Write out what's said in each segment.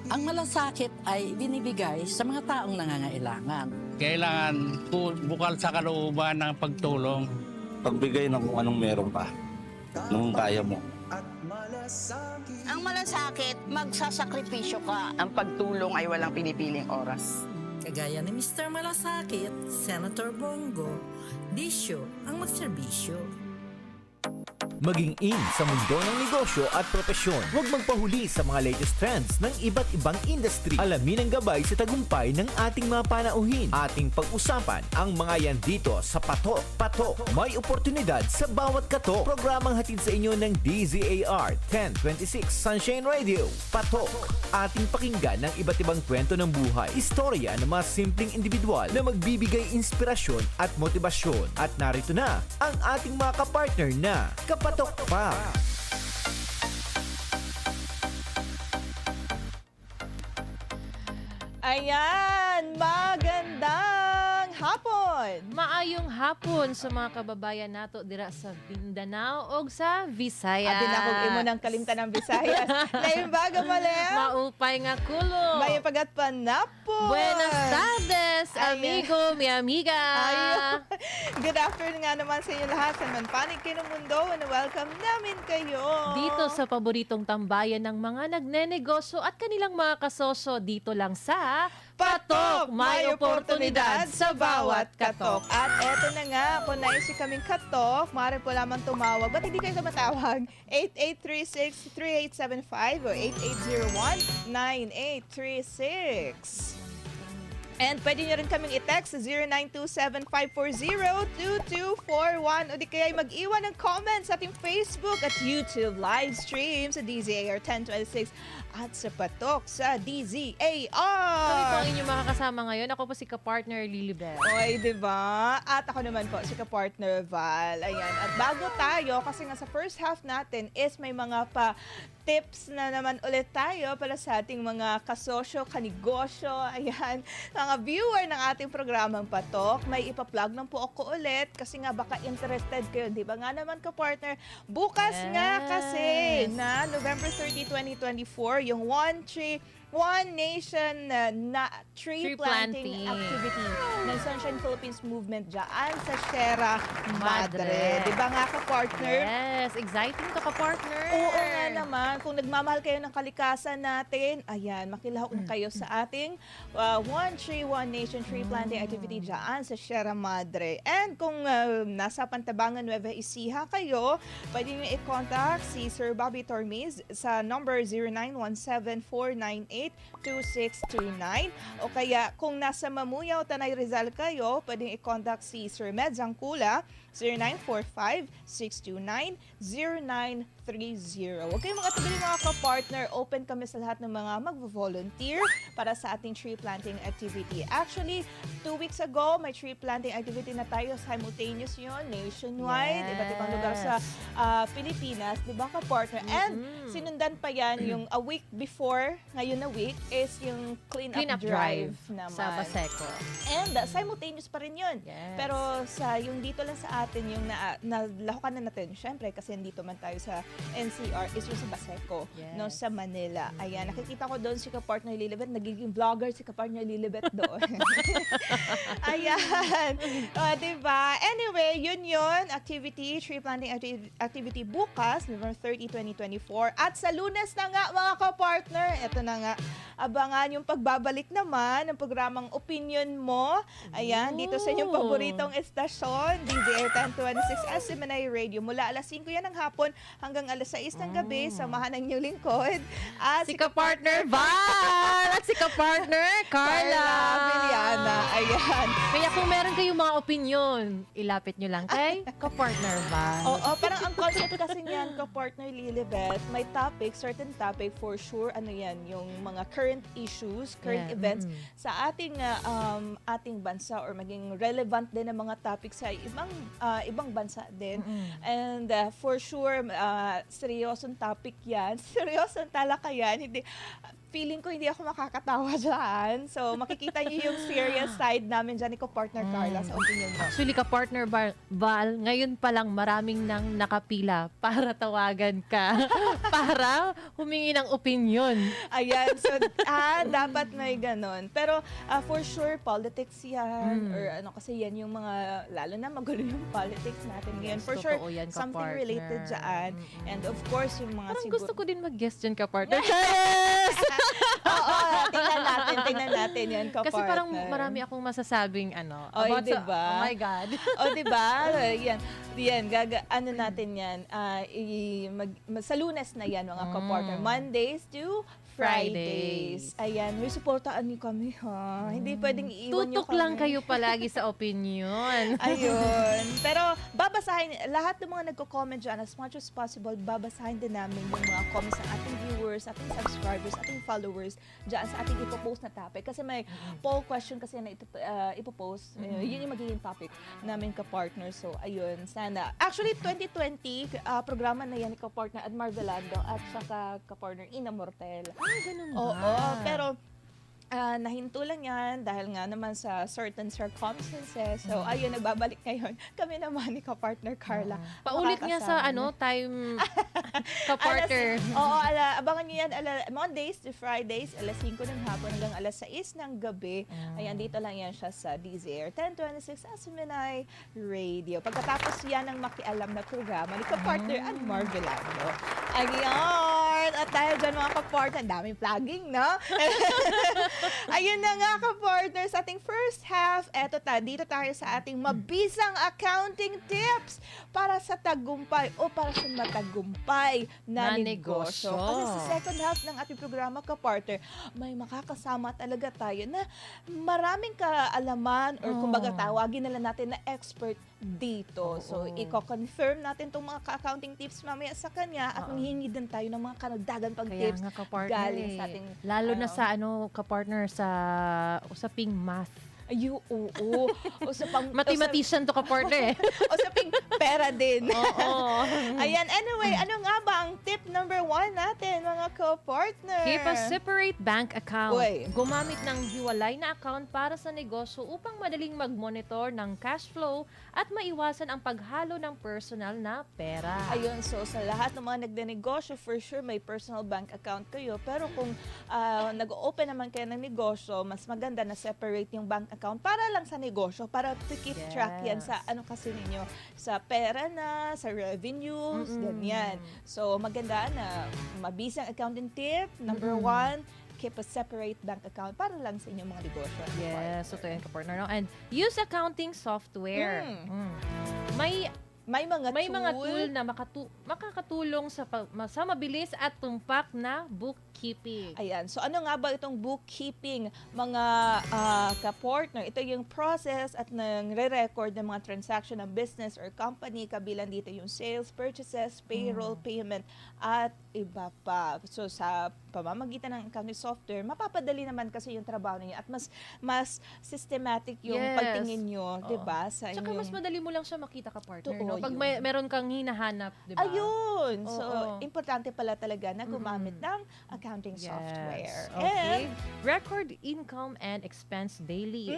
Ang malasakit ay binibigay sa mga taong nangangailangan. Kailangan bukal sa kalooban ng pagtulong. Pagbigay ng kung anong meron ka, nung kaya mo. Ang malasakit, magsasakripisyo ka. Ang pagtulong ay walang pinipiling oras. Kagaya ni Mr. Malasakit, Senator Bongo, disyo ang magserbisyo. Maging in sa mundo ng negosyo at propesyon. Huwag magpahuli sa mga latest trends ng iba't ibang industry. Alamin ang gabay sa tagumpay ng ating mga panauhin. Ating pag-usapan ang mga yan dito sa Patok. Patok, may oportunidad sa bawat katok. Programang hatid sa inyo ng DZAR 1026 Sunshine Radio. Patok, ating pakinggan ng iba't ibang kwento ng buhay. Istorya ng mga simpleng individual na magbibigay inspirasyon at motibasyon. At narito na ang ating mga kapartner na Kapatok Pa. Ayan, magandang hapon! Maayong hapon sa mga kababayan nato dira sa Mindanao o sa Visayas. Abi na kung imo ng kalimtan ng Visayas. Lain baga malem. Maupay nga kulo. May pagat panapon. Buenas tardes, amigo, mi amiga. Ayun. Good afternoon nga naman sa inyo lahat sa manpanig kayo ng mundo and welcome namin kayo. Dito sa paboritong tambayan ng mga nagnenegosyo at kanilang mga kasoso dito lang sa Patok! May oportunidad sa bawat katok. At eto na nga, kung naisip kaming katok, maaari po lamang tumawag. Ba't hindi kayo tumatawag? 8836-3875 o 8801-9836. And pwede nyo rin kaming i-text sa 0927-540-2241 o di kaya mag-iwan ng comments sa ating Facebook at YouTube live stream sa DZAR 1026 at sa Patok sa DZAR. Kami po ang inyong makakasama ngayon. Ako po si ka-partner Lilibet. Oy, di ba? At ako naman po si ka-partner Val. Ayan. At bago tayo, kasi nga sa first half natin is may mga tips na naman ulit tayo para sa ating mga kasosyo, kanegosyo, ayan, mga viewer ng ating programang Patok. May ipa-plug lang po ako ulit kasi nga baka interested kayo, di ba nga naman ka-partner? Bukas nga kasi na November 30, 2024, yung One Nation tree planting activity ng Sunshine Philippines Movement dyan sa Sierra Madre. Di ba nga ka-partner? Yes, exciting to ka-partner. Oo nga naman. Kung nagmamahal kayo ng kalikasan natin, ayan, makilahok na kayo sa ating One Tree, One Nation tree planting activity dyan sa Sierra Madre. And kung nasa Pantabangan, Nueva Ecija kayo, pwede nyo i-contact si Sir Bobby Tormes sa number 0917-498-2629. O kaya kung nasa Mamuyaw, Tanay Rizal kayo, pwedeng i-contact si Sir Med Zangkula 0945-629-0930. Huwag kayong makatubili mga ka-partner. Open kami sa lahat ng mga mag-volunteer para sa ating tree planting activity. Actually, 2 weeks ago, may tree planting activity na tayo. Simultaneous yun, nationwide. Iba't ibang lugar sa Pilipinas. Di ba ka-partner? And sinundan pa yan yung a week before, ngayon na week, is yung clean-up drive naman. Sa Baseco. And simultaneous pa rin yun. Yes. Pero sa yung dito lang sa atin, yung nalahukan na natin, syempre, kasi dito man tayo sa NCR, is yung sa Baseco, no, sa Manila. Ayan, nakikita ko doon si ka-partner Lilibet, nagiging vlogger si ka-partner Lilibet doon. Ayan. Diba? Anyway, yun, activity, tree planting activity bukas, November 30, 2024. At sa Lunes na nga, mga ka-partner, eto na nga, abangan yung pagbabalik naman ng programang Opinion Mo. Ayan, dito sa inyong paboritong estasyon, DZAR 1026 SMNI Radio. Mula alas 5 yan ng hapon hanggang alas 6 ng gabi, samahan ng inyong lingkod. At Si ka-partner Val! At si ka-partner Carla! Villana. Ayan. Kaya kung meron kayong mga opinion, ilapit nyo lang kay ka-partner Val. Oo, parang ang concept kasi niyan, ka-partner Lilibet, may topic, certain topic for sure, ano yan, yung mga current issues, current events sa ating ating bansa or maging relevant din ang mga topics sa ibang bansa din. And for sure, seryosong topic yan, seryosong talakayan, hindi feeling ko hindi ako makakatawa dyan. So, makikita niyo yung serious side namin dyan ni ko-partner Carla sa opinion mo. Actually, ka-partner Val, ngayon pa lang maraming nang nakapila para tawagan ka, para humingi ng opinion. Ayan, so dapat may ganon. Pero for sure, politics yan. Or ano, kasi yan yung mga, lalo na magulo yung politics natin ngayon. For sure, Totoo yan, something ka-partner. related dyan. And of course, yung mga Parang siguro... gusto ko din mag-guest dyan, ka-partner. Oo, tingnan natin yan, ka-partner. Kasi parang marami akong masasabing Oy, about sa, diba? oh my God. O, diba? Yan, ano natin yan. Sa Lunes na yan, mga ka-partner. Mondays to Fridays. Ayan, may supportaan niyo kami, ha? Hindi pwedeng iiwan niyo Tutok kami. lang kayo palagi sa opinion. Ayun. Pero babasahin, lahat ng mga nagko-comment dyan, as much as possible, babasahin din namin yung mga comments ng ating viewers, ating subscribers, ating followers dyan sa ating ipopost na topic. Kasi may poll question kasi na ipopost. Yun yung magiging topic namin ka-partner. So, ayun, sana. Actually, 2020, programa na yan ni ka-partner at Marvelando at saka ka-partner Ina Mortel. Ganun ba? Oo, pero nahinto lang yan dahil nga naman sa certain circumstances. So, ayun, nagbabalik ngayon. Kami naman ni ka-partner Carla. Paulit nga sa Makakasama. time ka-partner. Oo, abangan nyo yan Mondays to Fridays, alas 5 ng hapon hanggang alas 6 ng gabi. Ayan, dito lang yan siya sa DZAir 1026 Asminay Radio. Pagkatapos yan ang makialam na programa ni ka-partner at Marvelando. Ayan! At dahil dyan mga ka-partner, ang daming plugging, no? Ayun na nga ka-partner, sa ating first half, dito tayo sa ating mabisang accounting tips para sa tagumpay o para sa matagumpay na negosyo. Kasi sa second half ng ating programa ka-partner, may makakasama talaga tayo na maraming kaalaman or kumbaga tawagin nila natin na expert dito. So, i-confirm natin itong mga accounting tips mamaya sa kanya at manghihingi din tayo ng mga kanagdagan pang Kaya tips nga ka-partner galing sa ating lalo na sa ka-partner sa usaping math. oo. Mathematician to ka-partner eh. Usaping pera din. Oo. Ayan, anyway, ano nga ba ang tip number 1 natin, mga co-partner? Keep a separate bank account. Uy. Gumamit ng hiwalay na account para sa negosyo upang madaling mag-monitor ng cash flow at maiwasan ang paghalo ng personal na pera. Ayun, so sa lahat ng mga nagnenegosyo, for sure may personal bank account kayo. Pero kung nag-open naman kayo ng negosyo, mas maganda na separate yung bank account para lang sa negosyo, para to keep track yan sa ano kasi ninyo, sa pera na, sa revenues, ganyan. So maganda na mabisang accounting tip. Number 1, keep a separate bank account para lang sa inyong mga negosyo. Yes, so to yan ka-partner. No? And use accounting software. May mga tool na makakatulong sa mabilis at tumpak na bookkeeping. Ayan. So ano nga ba itong bookkeeping, mga ka-partner? Ito yung process at nang-re-record ng mga transaction ng business or company. Kabilang dito yung sales, purchases, payroll, payment, at iba pa. So sa pamamagitan ng accounting software, mapapadali naman kasi yung trabaho niyo at mas systematic yung pagtingin nyo, 'di ba? Sa Tsaka mas madali mo lang siya makita ka-partner. Totoo No? Pag yun. meron kang hinahanap, di ba? Ayun! So, Oo. importante pala talaga na gumamit ng accounting software. Okay. Record income and expense daily.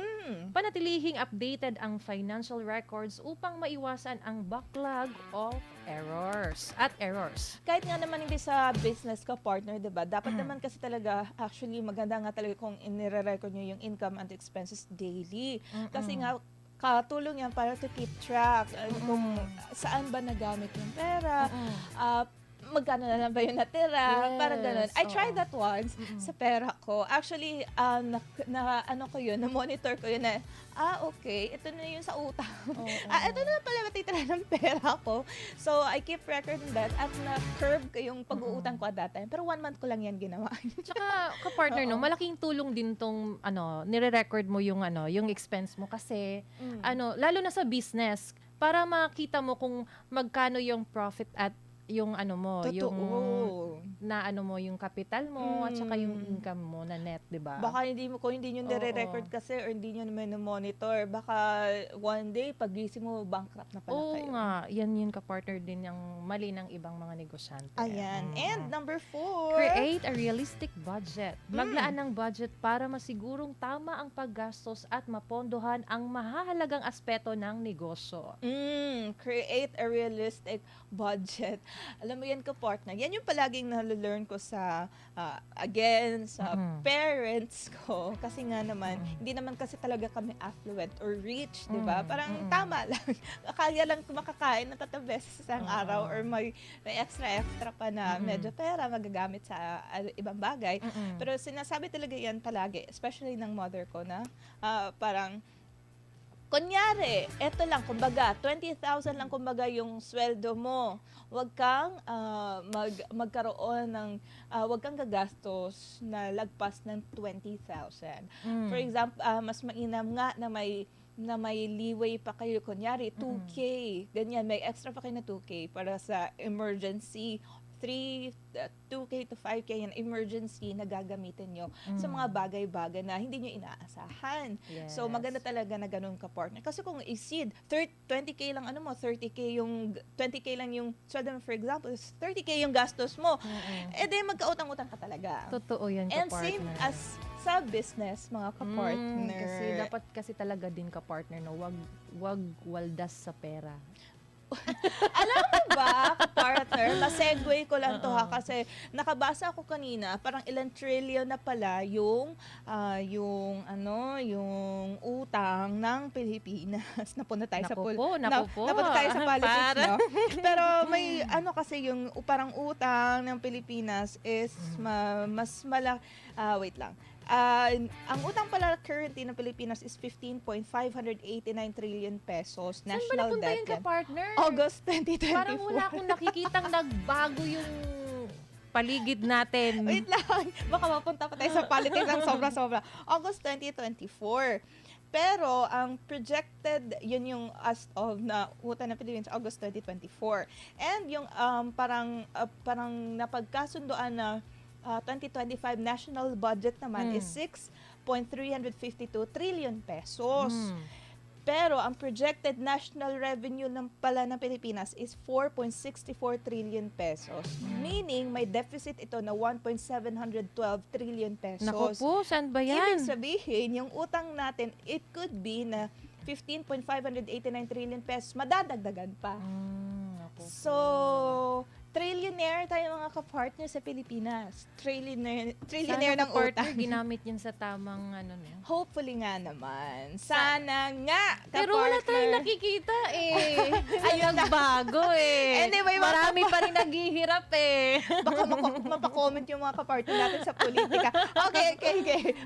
Panatilihing updated ang financial records upang maiwasan ang backlog of errors. Kahit nga naman hindi sa business ka partner, 'di ba? Dapat naman kasi talaga actually maganda nga talaga kung inire-record niyo yung income and expenses daily. Kasi nga katulong yan para to keep track kung saan ba nagamit yung pera, magkano na lang ba yung natira, parang ganun. I tried that once sa pera ko. Actually, na-monitor ko yun na, okay, ito na yung sa utang. Ito na lang pala matitira ng pera ko. So, I keep record of that at na-curve ko yung pag-uutang ko at that time. Pero 1 month ko lang yan ginawa. Tsaka ka-partner, no, malaking tulong din tong nire-record mo yung yung expense mo kasi lalo na sa business para makita mo kung magkano yung profit at yung ano mo, Totoo. yung na ano mo, yung capital mo at saka yung income mo na net, 'di ba? Baka kung hindi nyo Oo. nire-record kasi or hindi nyo naman monitor, baka one day, pagising mo, bankrupt na pala Oo kayo. nga, yan yung ka-partner din yung mali ng ibang mga negosyante. Ayan. Mm. And number 4. Create a realistic budget. Maglaan ng budget para masigurong tama ang paggastos at mapondohan ang mahahalagang aspeto ng negosyo. Create a realistic budget. Alam mo yan ka-partner. Yan yung palaging nalalearn ko sa, again, sa parents ko. Kasi nga naman, hindi naman kasi talaga kami affluent or rich, di ba? Parang tama lang. Kaya lang makakain na 3 beses sa isang araw or may extra pa na medyo pera magagamit sa ibang bagay. Pero sinasabi talaga yan palagi, especially ng mother ko na parang kunyari, eto lang, kumbaga, 20,000 lang kumbaga yung sweldo mo. Huwag kang magkaroon ng, huwag kang gagastos na lagpas ng 20,000. For example, mas mainam nga na may leeway pa kayo, kunyari, 2K, ganyan, may extra pa kayo na 2K para sa emergency, 2K to 5K yan, emergency na gagamitin nyo sa mga bagay-bagay na hindi nyo inaasahan. Yes. So, maganda talaga na ganun ka-partner. Kasi kung exceed, 20K lang 30K yung, 20K lang yung, for example, 30K yung gastos mo, eh di magkautang-utang ka talaga. Totoo yan, And ka-partner. same as sa business, mga ka-partner. Kasi dapat kasi talaga din ka-partner, no? Wag waldas sa pera. Alam mo ba, partner, ma-segue ko lang to ha, kasi nakabasa ako kanina, parang ilang trillion na pala yung utang ng Pilipinas. Napunta tayo napunta tayo sa politics, no? Pero may kasi yung parang utang ng Pilipinas is mas wait lang. Ang utang pala currently ng Pilipinas is 15.589 trillion pesos. Saan ba National napunta debt yun, yan. ka-partner? August 2024. Parang wala akong nakikitang nagbago yung paligid natin. Wait lang. Baka mapunta pa tayo sa politics ng sobra-sobra. August 2024. Pero ang projected, yun yung as of na utang ng Pilipinas, August 2024. And yung parang napagkasundoan na 2025 national budget naman is 6.352 trillion pesos. Pero ang projected national revenue ng Pilipinas is 4.64 trillion pesos. Meaning may deficit ito na 1.712 trillion pesos. Naku po, saan ba yan? Ibig sabihin, yung utang natin, it could be na 15.589 trillion pesos, madadagdagan pa. So, trillionaire tayo mga ka-partner sa Pilipinas. Trillionaire ng utang. Ginamit yun sa tamang no? Hopefully nga naman. Sana nga, ka-partner. Pero wala tayong nakikita eh. Ayun, nagbago eh. Anyway, marami pa rin naghihirap eh. Baka mapako-comment yung mga ka-partner natin sa politika. Okay.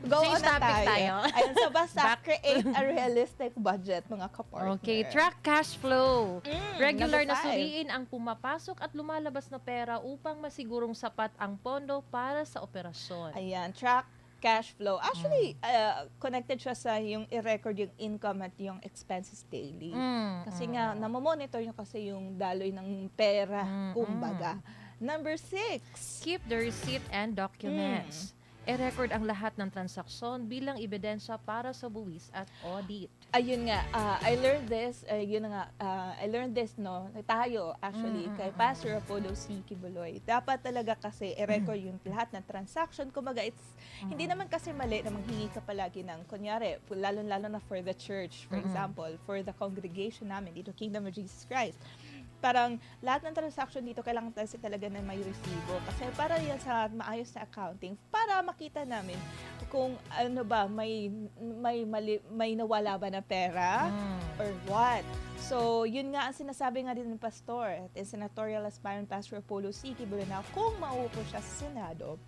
Go Change on na topic tayo. Ayun, so basta create a realistic budget, mga ka-partner. Okay, track cash flow. Regular number na 5. suriin ang pumapasok at lumalabas na pera upang masigurong sapat ang pondo para sa operasyon. Ayan, track cash flow. Actually, connected siya sa yung i-record yung income at yung expenses daily. Kasi nga, namomonitor nyo kasi yung daloy ng pera, kumbaga. Number 6. Keep the receipt and documents. I-record ang lahat ng transaksyon bilang ebidensya para sa buwis at audit. Ayun nga, I learned this, no, tayo actually, kay Pastor Apollo C. Kibuloy. Dapat talaga kasi i-record yung lahat ng transaction. Kumbaga, hindi naman kasi mali na manghingi ka palagi ng, kunyari, lalo na for the church, for example, for the congregation namin, dito, Kingdom of Jesus Christ. Parang lahat ng transaction dito kailangan kasi talaga na may resibo kasi para yan sa maayos na accounting para makita namin kung ano ba may nawala ba na pera or what. So, yun nga ang sinasabi nga din ng pastor at senatorial aspirant Pastor Apollo C. Kibuloy na kung maupo siya sa Senado,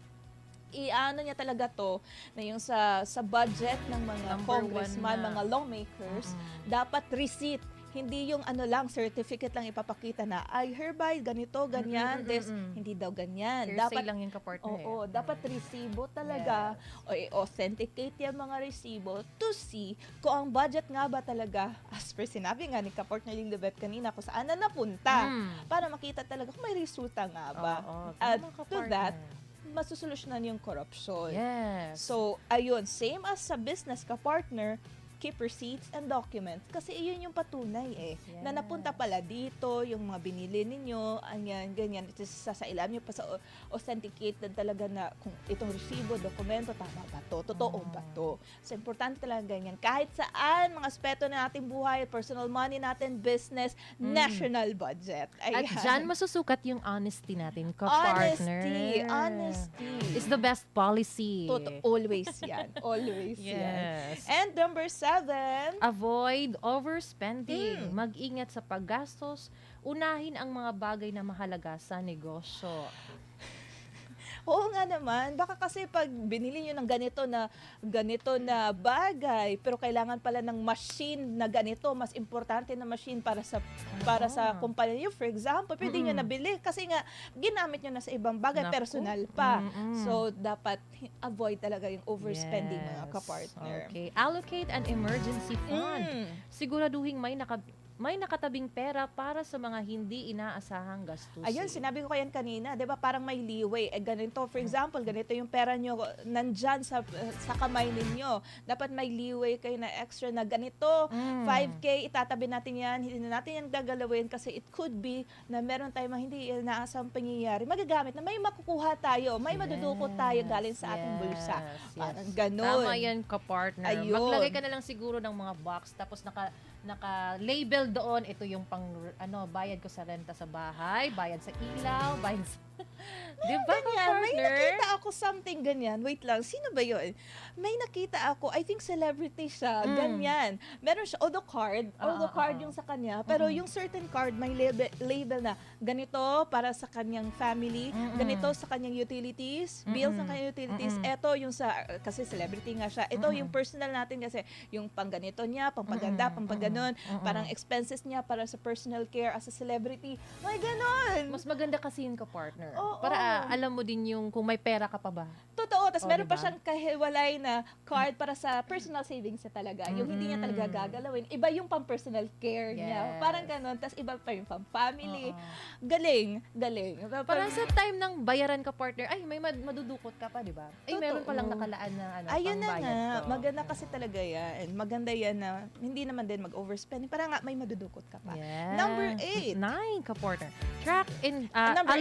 iano niya talaga to na yung sa budget ng mga congressman, mga lawmakers, dapat receipt. Hindi yung ano lang, certificate lang ipapakita na, ay, hereby, ganito, ganyan, this, hindi daw ganyan. Hearsay lang yung kapartner. Oo, dapat resibo talaga. O i-authenticate yung mga resibo to see kung ang budget nga ba talaga, as per sinabi nga ni kapartner Lilibet kanina, kung saan na napunta. Para makita talaga kung may resulta nga ba. At to that, masusolusyonan yung corruption. Yes. So, ayun, same as sa business ka-partner, keep receipts and documents. Kasi iyon yung patunay na napunta pala dito, yung mga binili ninyo, anyan, ganyan. Ito sasailan nyo pa sa authenticated talaga na kung itong resibo, dokumento, tama ba to? Totoo ba to? So, importante talaga ganyan. Kahit saan, mga aspeto na ating buhay, personal money natin, business, national budget. At Ayan. dyan masusukat yung honesty natin, ka-partner. Honesty. It's the best policy. Always yan. Always yan. Yes. And number 7, Avoid overspending. Mag-ingat sa paggastos. Unahin ang mga bagay na mahalaga sa negosyo. oo nga naman, baka kasi pag binili nyo ng ganito na bagay, pero kailangan pala ng machine na ganito, mas importante na machine para sa kumpanya nyo. For example, pwede nyo nabili kasi nga ginamit nyo na sa ibang bagay, Naku. personal pa. So, dapat avoid talaga yung overspending mga Yes. kapartner. Okay. Allocate an emergency fund. Siguraduhin may nakatabing pera para sa mga hindi inaasahang gastusin. Ayun, sinabi ko kayan kanina, 'di ba? Parang may leeway. Ganito, for example, ganito yung pera nyo nandyan sa kamay ninyo. Dapat may leeway kayo na extra na ganito, 5K, itatabi natin yan, hindi na natin yan gagalawin kasi it could be na meron tayong mga hindi inaasahang pangyayari. Magagamit na may makukuha tayo, may madudukot tayo galing sa ating bulsa. Parang ganun. Tama yan, ka-partner. Ayun. Maglagay ka na lang siguro ng mga box, tapos naka-label doon, ito yung bayad ko sa renta sa bahay, bayad sa ilaw, bayad sa... Di ba, Ganyan, may ka-partner? nakita ako something ganyan. Wait lang, sino ba yun? May nakita ako, I think celebrity siya, ganyan. Meron siya, although card yung sa kanya, pero yung certain card may label na ganito para sa kanyang family, ganito sa kanyang utilities, bills ng kanyang utilities, eto yung kasi celebrity nga siya, ito yung personal natin kasi, yung pangganito niya, pampaganda, pampaganon, parang expenses niya para sa personal care as a celebrity. May ganon! Mas maganda kasi yun, ka-partner. Oo. Para alam mo din yung kung may pera ka pa ba. Totoo. Tapos meron pa diba? siyang kahiwalay na card para sa personal savings niya talaga. Yung hindi niya talaga gagalawin. Iba yung pang-personal care niya. Yes. Parang ganun. Tapos iba pa yung pang-family. Galing. Parang sa time ng bayaran ka, partner, ay, may madudukot ka pa, di ba? Ay, meron Totoo. palang nakalaan na Ayun na pangbayad nga. ko. Maganda kasi talaga yan. Maganda yan na hindi naman din mag-overspending. Parang nga may madudukot ka pa. Yes. Number 8. 9, ka-partner. Track and Number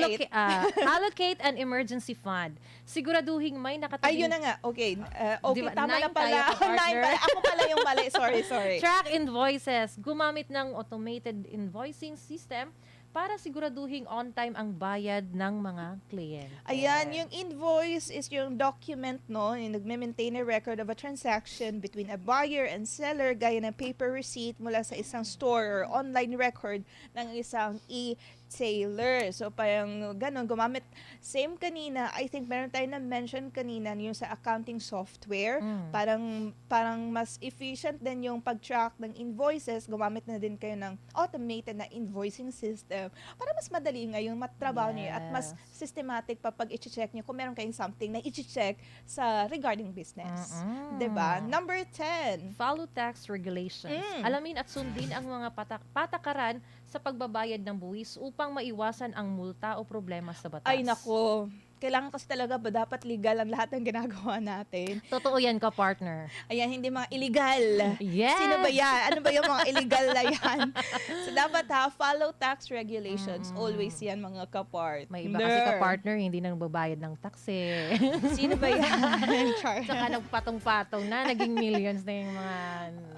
allocate an emergency fund. Siguraduhin may nakatabing... Ayun na nga. Okay. Okay, Diba? tama na 9 pala. tayo, partner. 9 pala. Ako pala yung mali. Sorry. Track invoices. Gumamit ng automated invoicing system para siguraduhin on time ang bayad ng mga kliyente. Ayan, yung invoice is yung document, no? Yung nagme-maintain a record of a transaction between a buyer and seller gaya ng paper receipt mula sa isang store or online record ng isang e-tailer. So, parang ganun, gumamit. Same kanina, I think meron tayo na-mention kanina yung sa accounting software. Parang mas efficient din yung pag-track ng invoices. Gumamit na din kayo ng automated na invoicing system para mas madali ngayong matrabaho niyo at mas systematic pa pag i-check niyo kung meron kayong something na i-check sa regarding business. 'Di ba? Number 10. Follow tax regulations. Alamin at sundin ang mga patakaran sa pagbabayad ng buwis upang maiwasan ang multa o problema sa batas. Ay nako. Kailangan kasi talaga ba dapat legal ang lahat ng ginagawa natin? Totoo yan, ka-partner. Ayan, hindi mga illegal. Yes! Sino ba yan? Ano ba yung mga illegal na yan? So, dapat follow tax regulations. Always yan, mga kapart. May iba kasi ka-partner, hindi na nagbabayad ng tax eh. Sino ba yan? Char. Saka nagpatong-patong na, naging millions na yung mga,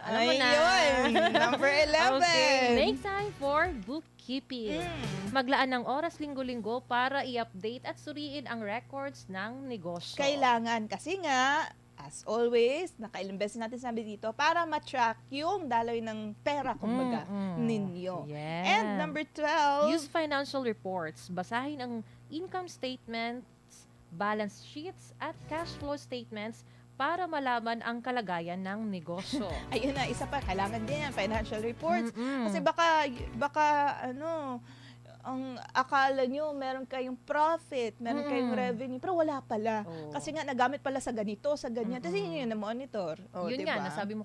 alam mo na. Ayun, number 11. Okay, make time for bookkeeping. Maglaan ng oras linggo-linggo para i-update at suriin ang records ng negosyo. Kailangan kasi nga, as always, nakailang beses natin sabi dito, para ma-track yung daloy ng pera, kumbaga, ninyo. Yeah. And number 12, Use financial reports. Basahin ang income statements, balance sheets, at cash flow statements para malaman ang kalagayan ng negosyo. Ayun na, isa pa, kailangan din yan, financial reports. Mm-mm. Kasi baka ang akala nyo, meron kayong profit, meron kayong revenue, pero wala pala. Oo. Kasi nga, nagamit pala sa ganito, sa ganyan. Kasi yun yung na-monitor. O, Yun diba? nga, nasabi mo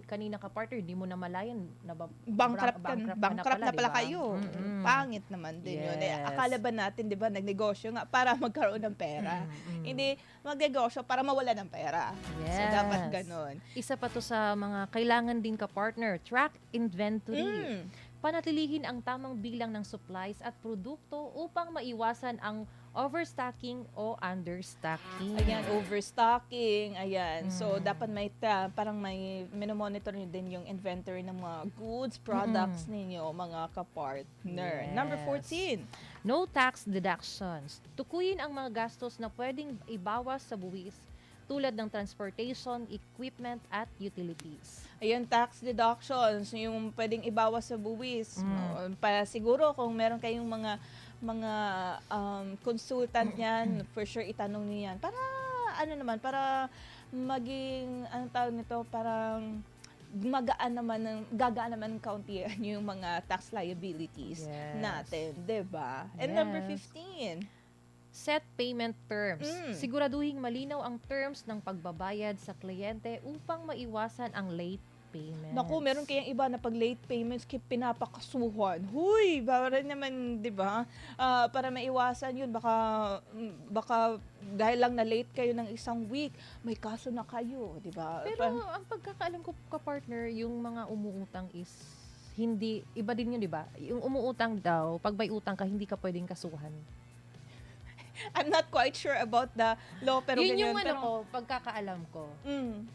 kanina ka partner, di mo na malayan na Bankrupt na pala diba? kayo. Mm-mm. Pangit naman din yun. Yes. Akala ba natin, di ba, nagnegosyo nga para magkaroon ng pera. Mm-mm. Hindi magnegosyo para mawala ng pera. So, Yes. dapat ganun. Isa pa to sa mga kailangan din ka partner, track inventory. Mm. Panatilihin ang tamang bilang ng supplies at produkto upang maiwasan ang overstocking o understocking. Ayan, overstocking, ayan. So, dapat parang may minomonitor nyo din yung inventory ng mga goods, products ninyo, mga kapartner. Yes. Number 14. No tax deductions. Tukuyin ang mga gastos na pwedeng ibawas sa buwis tulad ng transportation, equipment, at utilities. Ayan, tax deductions, yung pwedeng ibawas sa buwis. Para siguro kung meron kayong mga consultant yan, for sure itanong niyo yan. Para, para maging, tawag nito, parang gagaan naman kaunti yung mga tax liabilities Yes. natin, 'di ba? And Yes. number 15. Set payment terms. Siguraduhing malinaw ang terms ng pagbabayad sa kliyente upang maiwasan ang late payments. Naku, meron kayang iba na pag late payments pinapakasuhan. Huy, para naman, 'di ba? Para maiwasan 'yun, baka dahil lang na late kayo ng isang week, may kaso na kayo, 'di ba? Pero ang pagkakaalam ko ka-partner, yung mga umuutang is hindi, iba din yun, di ba? Yung umuutang daw, pag may utang ka, hindi ka pwedeng kasuhan. I'm not quite sure about the law, pero yun ganyan. yung pero, ko, pagkakaalam ko.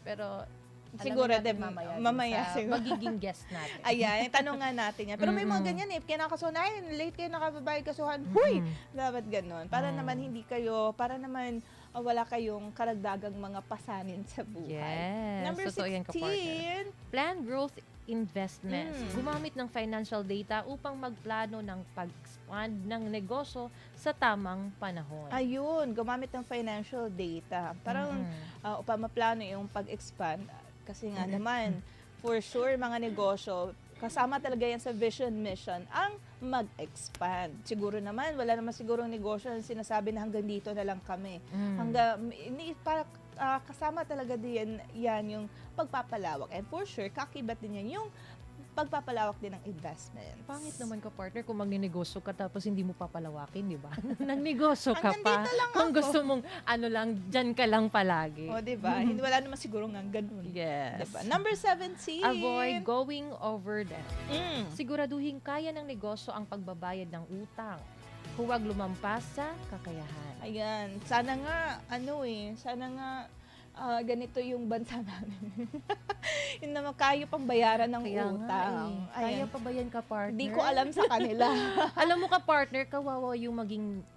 Pero, siguro, alamin natin mamaya sa siguro. magiging guest natin. Ayan, tanong nga natin yan. Pero may mga ganyan kinakasuhan, late kayo nakababayad kasuhan. Huy! Dapat ganun. Para naman hindi kayo, para naman wala kayong karagdagang mga pasanin sa buhay. Yes. Number Totoo yan, ka-partner. 16. Plan growth investments. Gumamit ng financial data upang magplano ng pag-expand ng negosyo sa tamang panahon. Ayun, gumamit ng financial data. Parang upang maplano yung pag-expand. Kasi nga naman, for sure, mga negosyo, kasama talaga yan sa vision mission ang mag-expand. Siguro naman, wala naman sigurong negosyo na sinasabi na hanggang dito na lang kami. Kasama talaga din yan yung pagpapalawak. And for sure, kakibat din yan yung pagpapalawak din ng investments. Pangit naman ka, partner, kung magnenegosyo ka tapos hindi mo papalawakin, di ba? Nagnegosyo ka pa. Kung gusto mong dyan ka lang palagi. O, diba? Hindi, wala naman siguro nga ganun. Yes. Diba? Number 17. Avoid going over debt. Siguraduhin kaya ng negosyo ang pagbabayad ng utang. Huwag lumampas sa kakayahan. Ayan. Sana nga, sana nga ganito yung bansa namin. Yun naman, kaya pang bayaran ng utang. Kaya pa ba yan ka, partner? Di ko alam sa kanila. Alam mo ka, partner, kawawa yung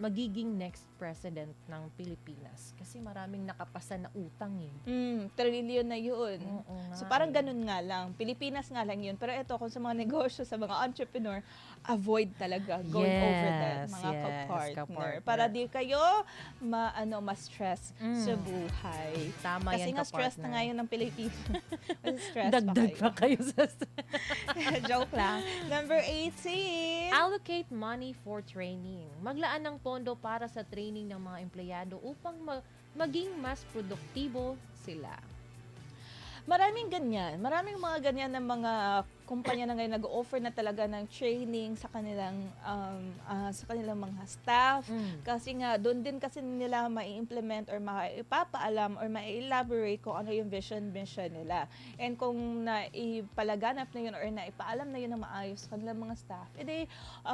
magiging next president ng Pilipinas. Kasi maraming nakapasa na utang eh. Trillion na yun. Oo nga So parang ganun nga lang. Pilipinas nga lang yun. Pero ito, kung sa mga negosyo, sa mga entrepreneur, avoid talaga going over that, mga ka-partner. Para di kayo ma-stress sa buhay. Tama Kasi yan, nga stress na ka-partner. ngayon ng Pilipinas. Stress Dagdag pa kayo sa Joke lang. Number 18. Allocate money for training. Maglaan ng pondo para sa training ng mga empleyado upang maging mas produktibo sila. Maraming ganyan. Maraming mga ganyan ng mga kumpanya na ngayon nag-offer na talaga ng training sa kanilang mga staff. Kasi nga, doon din kasi nila mai-implement or maipapaalam or mai-elaborate kung ano yung vision, mission nila. And kung naipalaganap na yun or naipaalam na yun ng maayos sa kanilang mga staff, edi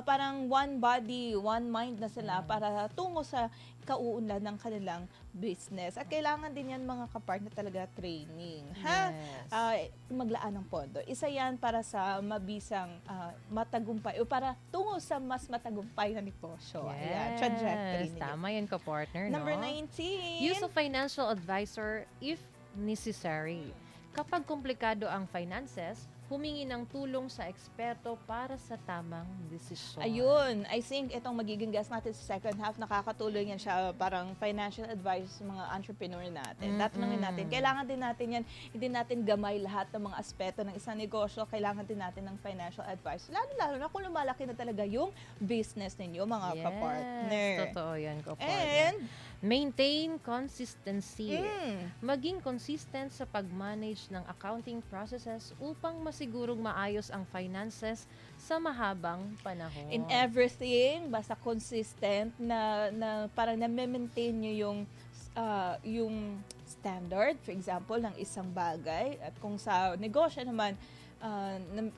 parang one body, one mind na sila para tungo sa kauunlad ng kanilang business. At kailangan din yan mga kapartner talaga training. Yes. Maglaan ng pondo. Isa yan para sa mabisang matagumpay o para tungo sa mas matagumpay na negosyo. Ayan, trajectory nila. Tama yan ka, partner. Number no? 19. Use a financial advisor if necessary. Kapag komplikado ang finances, humingi ng tulong sa eksperto para sa tamang desisyon. Ayun, I think itong magiging guest natin sa second half, nakakatulong yan siya parang financial advice sa mga entrepreneur natin. Tatanungin natin, kailangan din natin yan, hindi natin gamay lahat ng mga aspeto ng isang negosyo, kailangan din natin ng financial advice. Lalo na kung lumalaki na talaga yung business ninyo, mga kapartner. Totoo yan, kapartner. And, maintain consistency. Maging consistent sa pag-manage ng accounting processes upang masigurong maayos ang finances sa mahabang panahon. in everything, basta consistent na parang na-maintain nyo yung standard, for example, ng isang bagay. At kung sa negosyo naman,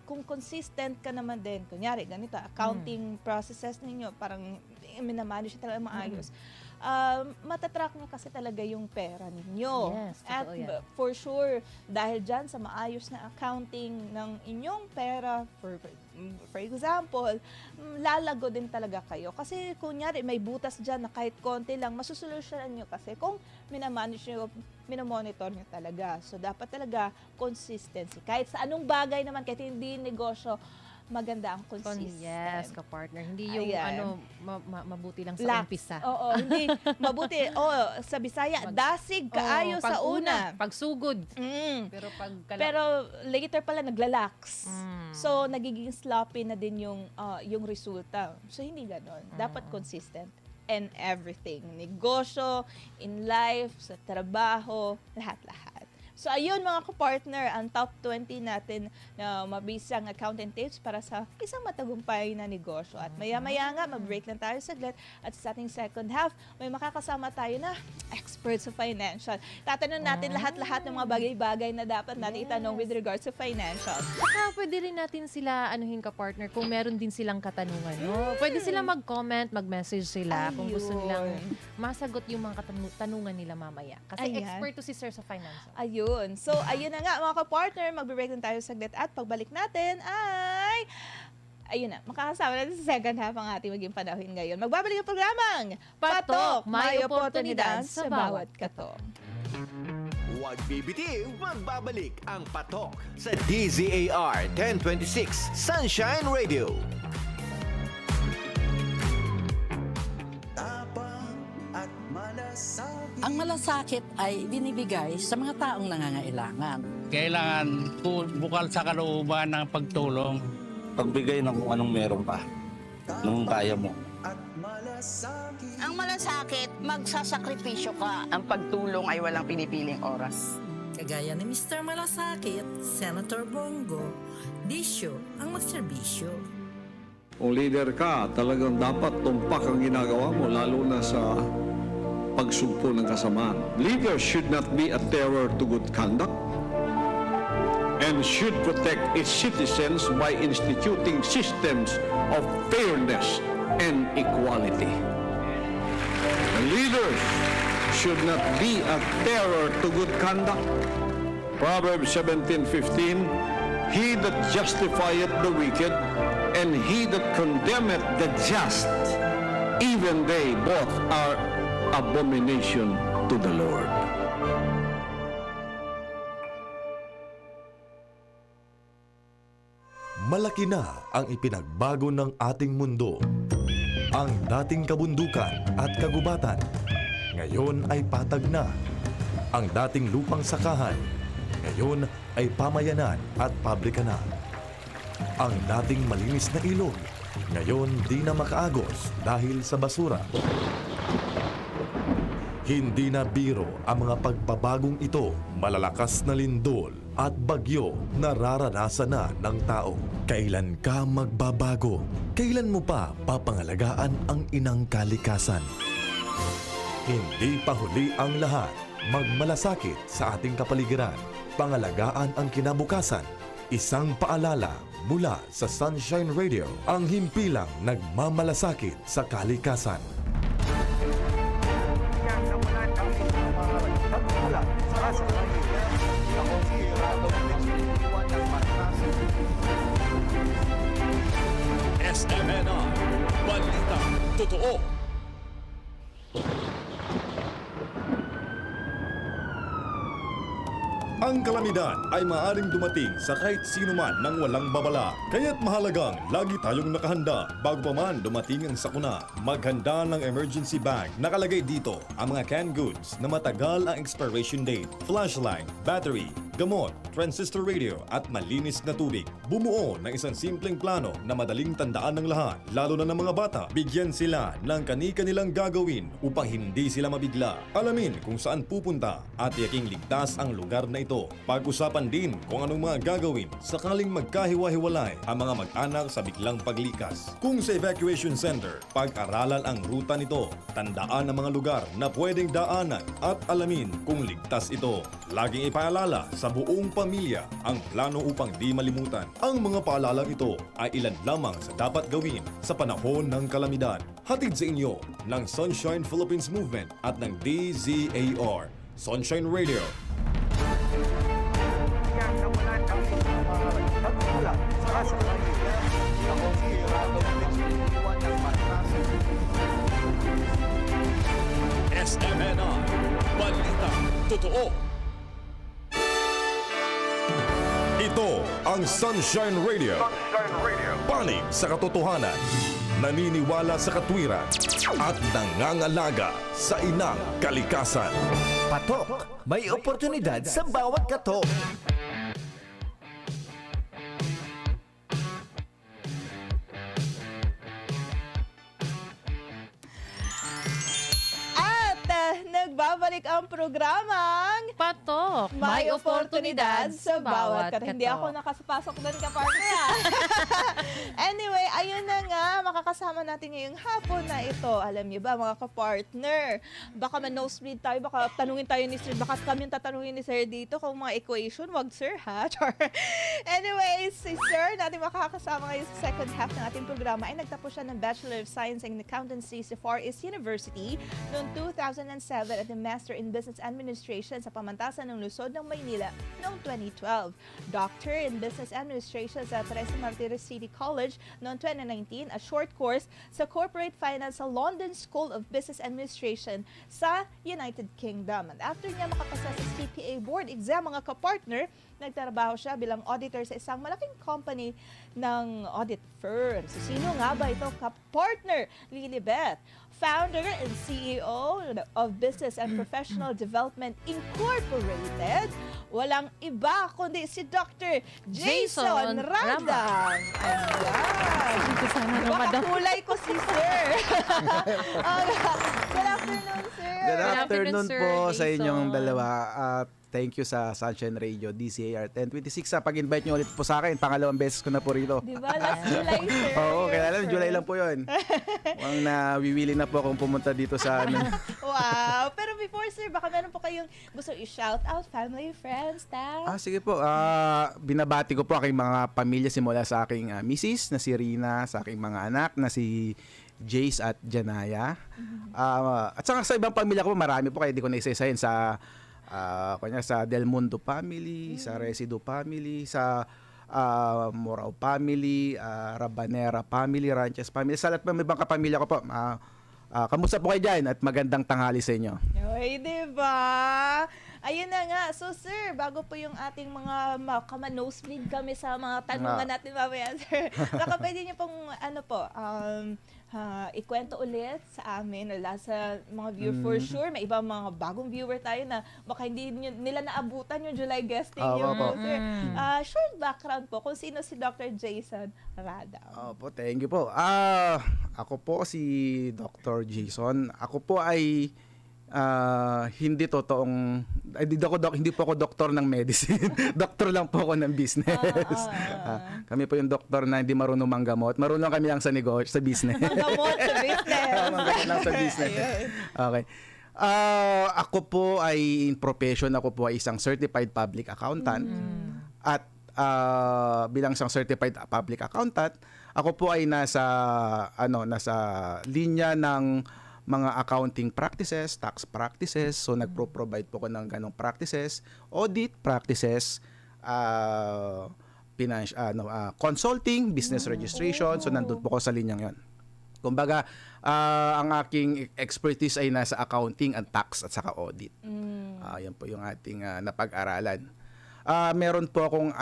kung consistent ka naman din, kunyari, ganito, accounting processes ninyo, parang minamanage talaga maayos. Matatrack nyo kasi talaga yung pera ninyo. Yes, At totoo yan. for sure, dahil dyan sa maayos na accounting ng inyong pera, for example, lalago din talaga kayo. Kasi kunyari, may butas dyan na kahit konti lang, masusolusyonan nyo kasi kung minamanage nyo, minomonitor nyo talaga. So, dapat talaga consistency. Kahit sa anong bagay naman, kahit hindi negosyo, maganda ang consistent. Yes, kapartner. Hindi yung Ayan. mabuti lang sa Lax. umpisa. Oo, hindi. Mabuti. Sa Bisaya, dasig kaayo sa una. Pagsugod. Mm. Pero pag Pero later pala naglalax. So nagiging sloppy na din yung resulta. So hindi ganon. Dapat consistent and everything. Negosyo, in life, sa trabaho, lahat-lahat. So ayun mga kapartner, ang top 20 natin na mabisang accounting tips para sa isang matagumpay na negosyo. At maya-maya nga, mag-break lang tayo saglit. At sa ating second half, may makakasama tayo na expert sa financial. Tatanong natin lahat-lahat ng mga bagay-bagay na dapat natin itanong with regards to financial. Saka pwede rin natin sila anuhin ka-partner kung meron din silang katanungan. No? Pwede sila mag-comment, mag-message sila kung gusto nilang masagot yung mga katanungan nila mamaya. Kasi Ayan. expert to si Sir sa financial. Ayun. So, ayun na nga mga ka-partner, magbe-break na tayo saglit at pagbalik natin ay ayun na, makakasama natin sa second half ang ating maging panahon ngayon. Magbabalik ang programang Patok, may may oportunidad oportunidad sa sa bawat bawat katok. Huwag bibitiw, magbabalik ang patok sa DZAR 1026 Sunshine Radio. Ang malasakit ay binibigay sa mga taong nangangailangan. Kailangan bukal sa kalooban ng pagtulong. Pagbigay ng kung anong meron pa, nung kaya mo. Ang malasakit, magsasakripisyo ka. Ang pagtulong ay walang pinipiling oras. Kagaya ni Mr. Malasakit, Senator Bongo, Disyo ang magserbisyo. Kung leader ka, talagang dapat tumpak ang ginagawa mo, lalo na sa pagsugpo ng kasamaan. Leaders should not be a terror to good conduct and should protect its citizens by instituting systems of fairness and equality. Leaders should not be a terror to good conduct. Proverbs 17:15, he that justifieth the wicked and he that condemneth the just, even they both are abomination to the Lord. Malaki na ang ipinagbago ng ating mundo. Ang dating kabundukan at kagubatan, ngayon ay patag na. Ang dating lupang sakahan, ngayon ay pamayanan at pabrika na. Ang dating malinis na ilog, ngayon di na makaagos dahil sa basura. Hindi na biro ang mga pagbabagong ito, malalakas na lindol at bagyo nararanasan na ng tao. Kailan ka magbabago? Kailan mo pa papangalagaan ang inang kalikasan? Hindi pa huli ang lahat. Magmalasakit sa ating kapaligiran. Pangalagaan ang kinabukasan. Isang paalala mula sa Sunshine Radio, ang himpilang nagmamalasakit sa kalikasan. SMNR, balita totoo. Ang kalamidad ay maaaring dumating sa kahit sino man nang walang babala. Kaya't mahalagang lagi tayong nakahanda bago pa man dumating ang sakuna. Maghanda ng emergency bag. Nakalagay dito ang mga canned goods na matagal ang expiration date, flashlight, battery, gamot, transistor radio at malinis na tubig. Bumuo ng isang simpleng plano na madaling tandaan ng lahat, lalo na ng mga bata. Bigyan sila ng kani-kanilang gagawin upang hindi sila mabigla. Alamin kung saan pupunta at yaking ligtas ang lugar na ito. Pag-usapan din kung anong mga gagawin sakaling magkahiwa-hiwalay ang mga mag-anak sa biglang paglikas. Kung sa evacuation center, pag-aralan ang ruta nito, tandaan ang mga lugar na pwedeng daanan at alamin kung ligtas ito. Laging ipaalala sa buong pamilya ang plano upang di malimutan. Ang mga paalalang ito ay ilan lamang sa dapat gawin sa panahon ng kalamidad. Hatid sa inyo ng Sunshine Philippines Movement at ng DZAR. Sunshine Radio. SMNR, Balita Totoo. Ito ang Sunshine Radio. Panig sa katotohanan, naniniwala sa katwiran, at nangangalaga sa inang kalikasan. Patok, may oportunidad sa bawat katok. Nagbabalik ang programang Patok, May Oportunidad sa Bawat Katok. Hindi ako nakasapasok doon, kapartner. Anyway, ayun na nga, makakasama natin ngayong hapon na ito. Alam niyo ba, mga kapartner, baka man-nosebleed tayo, baka tanungin tayo ni Sir, baka kami tatanungin ni Sir dito kung mga equation, wag Sir ha? Anyway, si Sir natin makakasama ngayon sa second half ng ating programa ay nagtapos siya ng Bachelor of Science in Accountancy sa Far East University noong 2007 at the Master in Business Administration sa pamantasan ng Luzon ng Maynila noong 2012. Doctor in Business Administration sa Teresa Martires City College noong 2019 at short course sa Corporate Finance sa London School of Business Administration sa United Kingdom. And after niya makapasa sa CPA board exam, mga kapartner, nagtrabaho siya bilang auditor sa isang malaking company ng audit firm. So, sino nga ba ito, kapartner? Lilibet, founder and CEO of Business and Professional Development Incorporated. Walang iba kundi si Dr. Jason Radang. Ayan. Baka kulay ko si Sir. Good afternoon, Sir. Good afternoon Sir po sa Jason. inyong dalawa. Thank you sa Sunshine Radio, DCAR 1026 sa pag-invite niyo ulit po sa akin. Pangalawang beses ko na po rito. Di ba? Last July, Sir. Oo, kaya alam, July lang po yun. Ang nawiwili na po akong pumunta dito sa amin. Wow. Pero before, Sir, baka meron po kayong gusto i-shout out, family, friends, staff? Sige po. Binabati ko po aking mga pamilya simula sa aking misis na si Rina, sa aking mga anak na si Jace at Janaya. At saka sa ibang pamilya ko, marami po kaya di ko na isa-isahin sa kanya sa Del Mundo family, sa Resido family, sa Morao family, Rabanera family, Ranches family, sa lahat ng ibang kapamilya ko po. Kamusta po kayo dyan at magandang tanghali sa inyo. Oy, diba? Ayun na nga. So, Sir, bago po yung ating mga kama-nosebleed kami sa mga tanungan natin mamaya, Sir, baka pwede niyo pong, ikwento ulit sa amin, wala sa mga viewer for sure. May ibang mga bagong viewer tayo na baka hindi nila naabutan yung July guesting yung Sir. Short background po kung sino si Dr. Jason Radang. Opo, thank you po. Ako po si Dr. Jason. Ako po ay hindi totoong hindi po ako doktor ng medicine. Doktor lang po ako ng business. Kami po yung doktor na hindi marunong manggamot. Marunong kami lang sa negosyo, sa business. Manggamot sa business. Manggamot lang sa business. Okay. Ako po ay in profession, ako po ay isang certified public accountant. At bilang isang certified public accountant, ako po ay nasa linya ng mga accounting practices, tax practices. So nagpro-provide po ko ng ganong practices, audit practices, consulting, business registration. So nandun po ko sa linyang 'yon. Kumbaga, ang aking expertise ay nasa accounting and tax at saka audit. Yan po yung ating napag-aralan. Meron po akong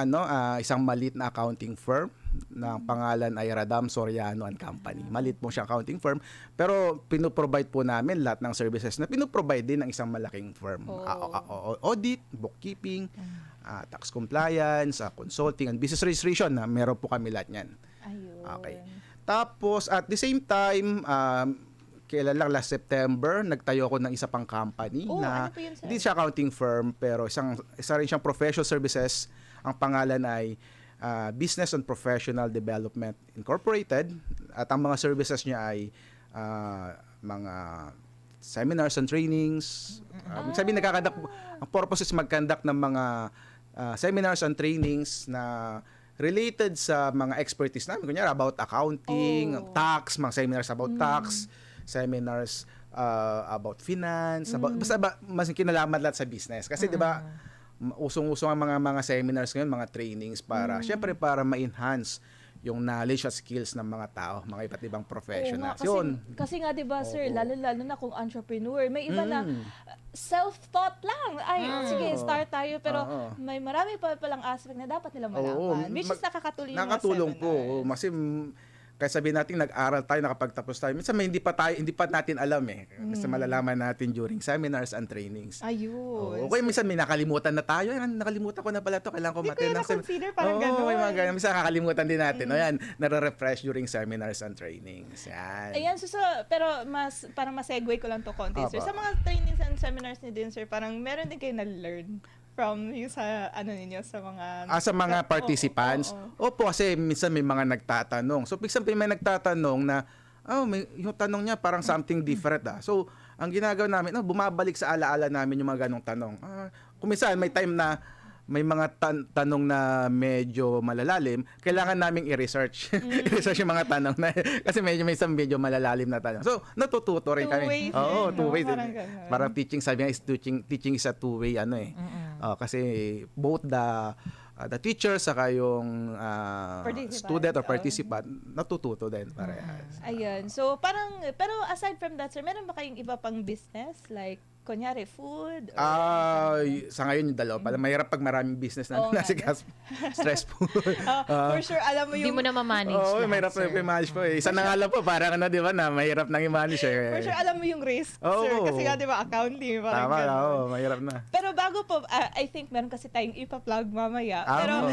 isang maliit na accounting firm na pangalan ay Radam Soriano and Company. Maliit po siya accounting firm, pero pinoprovide po namin lahat ng services na pinoprovide din ng isang malaking firm. Audit, bookkeeping, tax compliance, consulting, and business registration. Meron po kami lahat niyan. Ayun. Okay. Tapos, at the same time, kailan lang last September, nagtayo ako ng isa pang company na ano po yun, sir? hindi siya accounting firm, pero isa rin siyang professional services. Ang pangalan ay Business and Professional Development Incorporated. At ang mga services niya ay mga seminars and trainings. Sabihin, ang purpose is mag-conduct ng mga seminars and trainings na related sa mga expertise namin. Kunyari, about accounting, tax, mga seminars about tax, seminars about finance, basta mas kinalaman lahat sa business. Kasi 'di ba, usong-usong ang mga seminars ngayon, mga trainings para syempre para ma-enhance yung knowledge at skills ng mga tao, mga iba't ibang professionals. Kasi nga 'di ba, sir, lalo na kung entrepreneur, may iba na self-taught lang. Sige, start tayo, pero may marami pa palang aspect na dapat nilang malaman. Which is nakakatulong po. Kasi kaya sabihin natin nag-aral tayo, nakapagtapos tayo. Minsan hindi pa natin alam Kasi malalaman natin during seminars and trainings. Ayun. Okay, minsan may nakalimutan na tayo. Nakalimutan ko na pala to. Kailangan ko Hindi ma-attend ko na-consider parang gano'n. may mga ganun. Minsan nakakalimutan din natin. Nare-refresh during seminars and trainings. Yan. Ayan, pero parang ma-segue ko lang to konti, sir. Sa mga trainings and seminars ni din, sir, parang meron din kayo na-learn from yung sa sa mga sa mga participants. Opo, kasi minsan may mga nagtatanong. So, minsan may nagtatanong na yung tanong niya parang something different. So, ang ginagawa namin, bumabalik sa alaala namin yung mga ganong tanong. Kung minsan may time na may mga tanong na medyo malalalim, kailangan naming i-research. I-research yung mga tanong na kasi may medyo malalalim na tanong. So, natututo rin kami. Two ways. Parang teaching, sabi nga is teaching is a two-way kasi both the teacher saka yung student or participant natututo din parehas. Ayun. So, pero aside from that, sir, meron ba kayong iba pang business? Like, kunyari, food? Sa ngayon yung dalawa pala. Mahirap pag maraming business na nasigas. Stressful. For sure, alam mo yung... Hindi mo na ma-manage. Mahirap na i-manage po. Isa na nga lang po, parang di ba na, mahirap nang i-manage. For sure, alam mo yung risk, sir. Kasi nga, di ba, accounting. Tama, mahirap na. Pero bago po, I think meron kasi tayong ipa-plug mamaya. Pero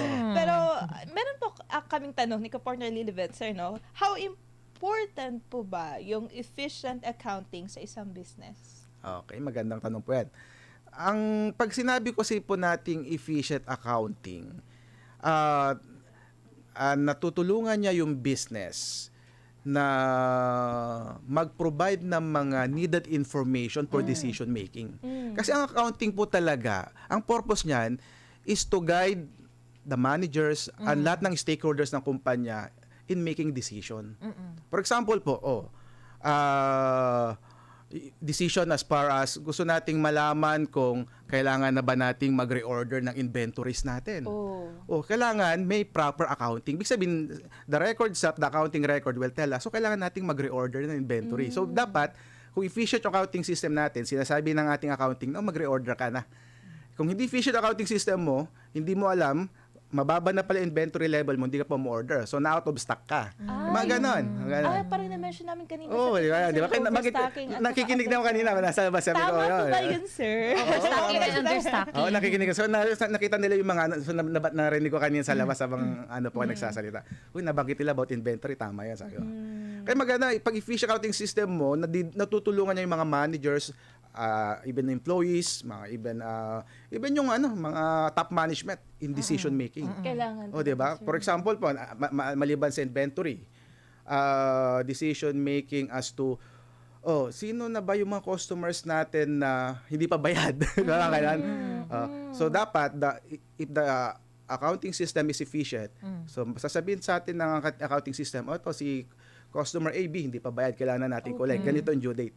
meron po kaming tanong ni Kaporner Lilibet, sir, no? How important po ba yung efficient accounting sa isang business? Okay, magandang tanong po yan. Pag sinabi ko po nating efficient accounting, natutulungan niya yung business na mag-provide ng mga needed information for decision making. Kasi ang accounting po talaga, ang purpose niyan is to guide the managers and lahat ng stakeholders ng kumpanya in making decision. For example po, decision as far as gusto nating malaman kung kailangan na ba nating mag-reorder ng inventories natin. Kailangan may proper accounting. Ibig sabihin, the accounting record will tell us, so kailangan nating mag-reorder ng inventory. So dapat, kung efficient yung accounting system natin, sinasabi ng ating accounting, mag-reorder ka na. Kung hindi efficient accounting system mo, hindi mo alam, mababa na pala inventory level mo, hindi ka pa mo-order. So, na-out of stock ka. Mga ganon. Parang na-mention namin kanina. Di ba? Nakikinig na ako kanina. Nasa labas. Sabi ko, tama po ba yun, sir? Overstocking and understocking. Nakikinig. So, nakita nila yung mga, narinig ko kanina sa labas habang nagsasalita. Nabanggit nila about inventory. Tama yan. Sabi ko. Kaya maganda, pag efficient accounting system mo, natutulungan niya yung mga managers, even employees, even yung mga top management in decision making. Kailangan. Di ba? For example po, maliban sa inventory, decision making as to sino na ba yung mga customers natin na hindi pa bayad? So dapat if the accounting system is efficient, so sasabihin sa atin ng accounting system, si customer A, B, hindi pa bayad, kailangan natin collect. Ganito ang due date.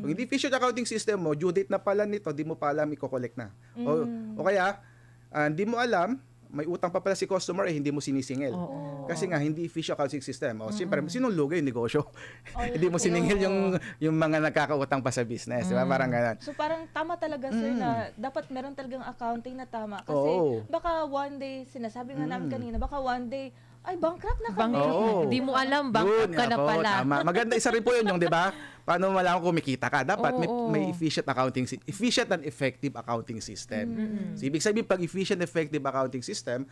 Kung hindi efficient accounting system mo, due date na pala nito, di mo pa alam i-collect na. O kaya, hindi mo alam, may utang pa pala si customer hindi mo sinisingil. Kasi nga hindi efficient accounting system. Siyempre, sinong lugi yung negosyo? Hindi mo siningil yung mga nagkakautang pa sa business, di ba? Parang ganun. So parang tama talaga sir na dapat meron talagang accounting na tama kasi baka one day sinasabi nga namin kanina, baka one day ay bankrupt na kami. Di mo alam, bankrupt ka na pala. Tama. Maganda isa rin po yun yung, di ba? Paano mo malaman kumikita ka? Dapat may efficient and effective accounting system. So, ibig sabihin, pag efficient, effective accounting system,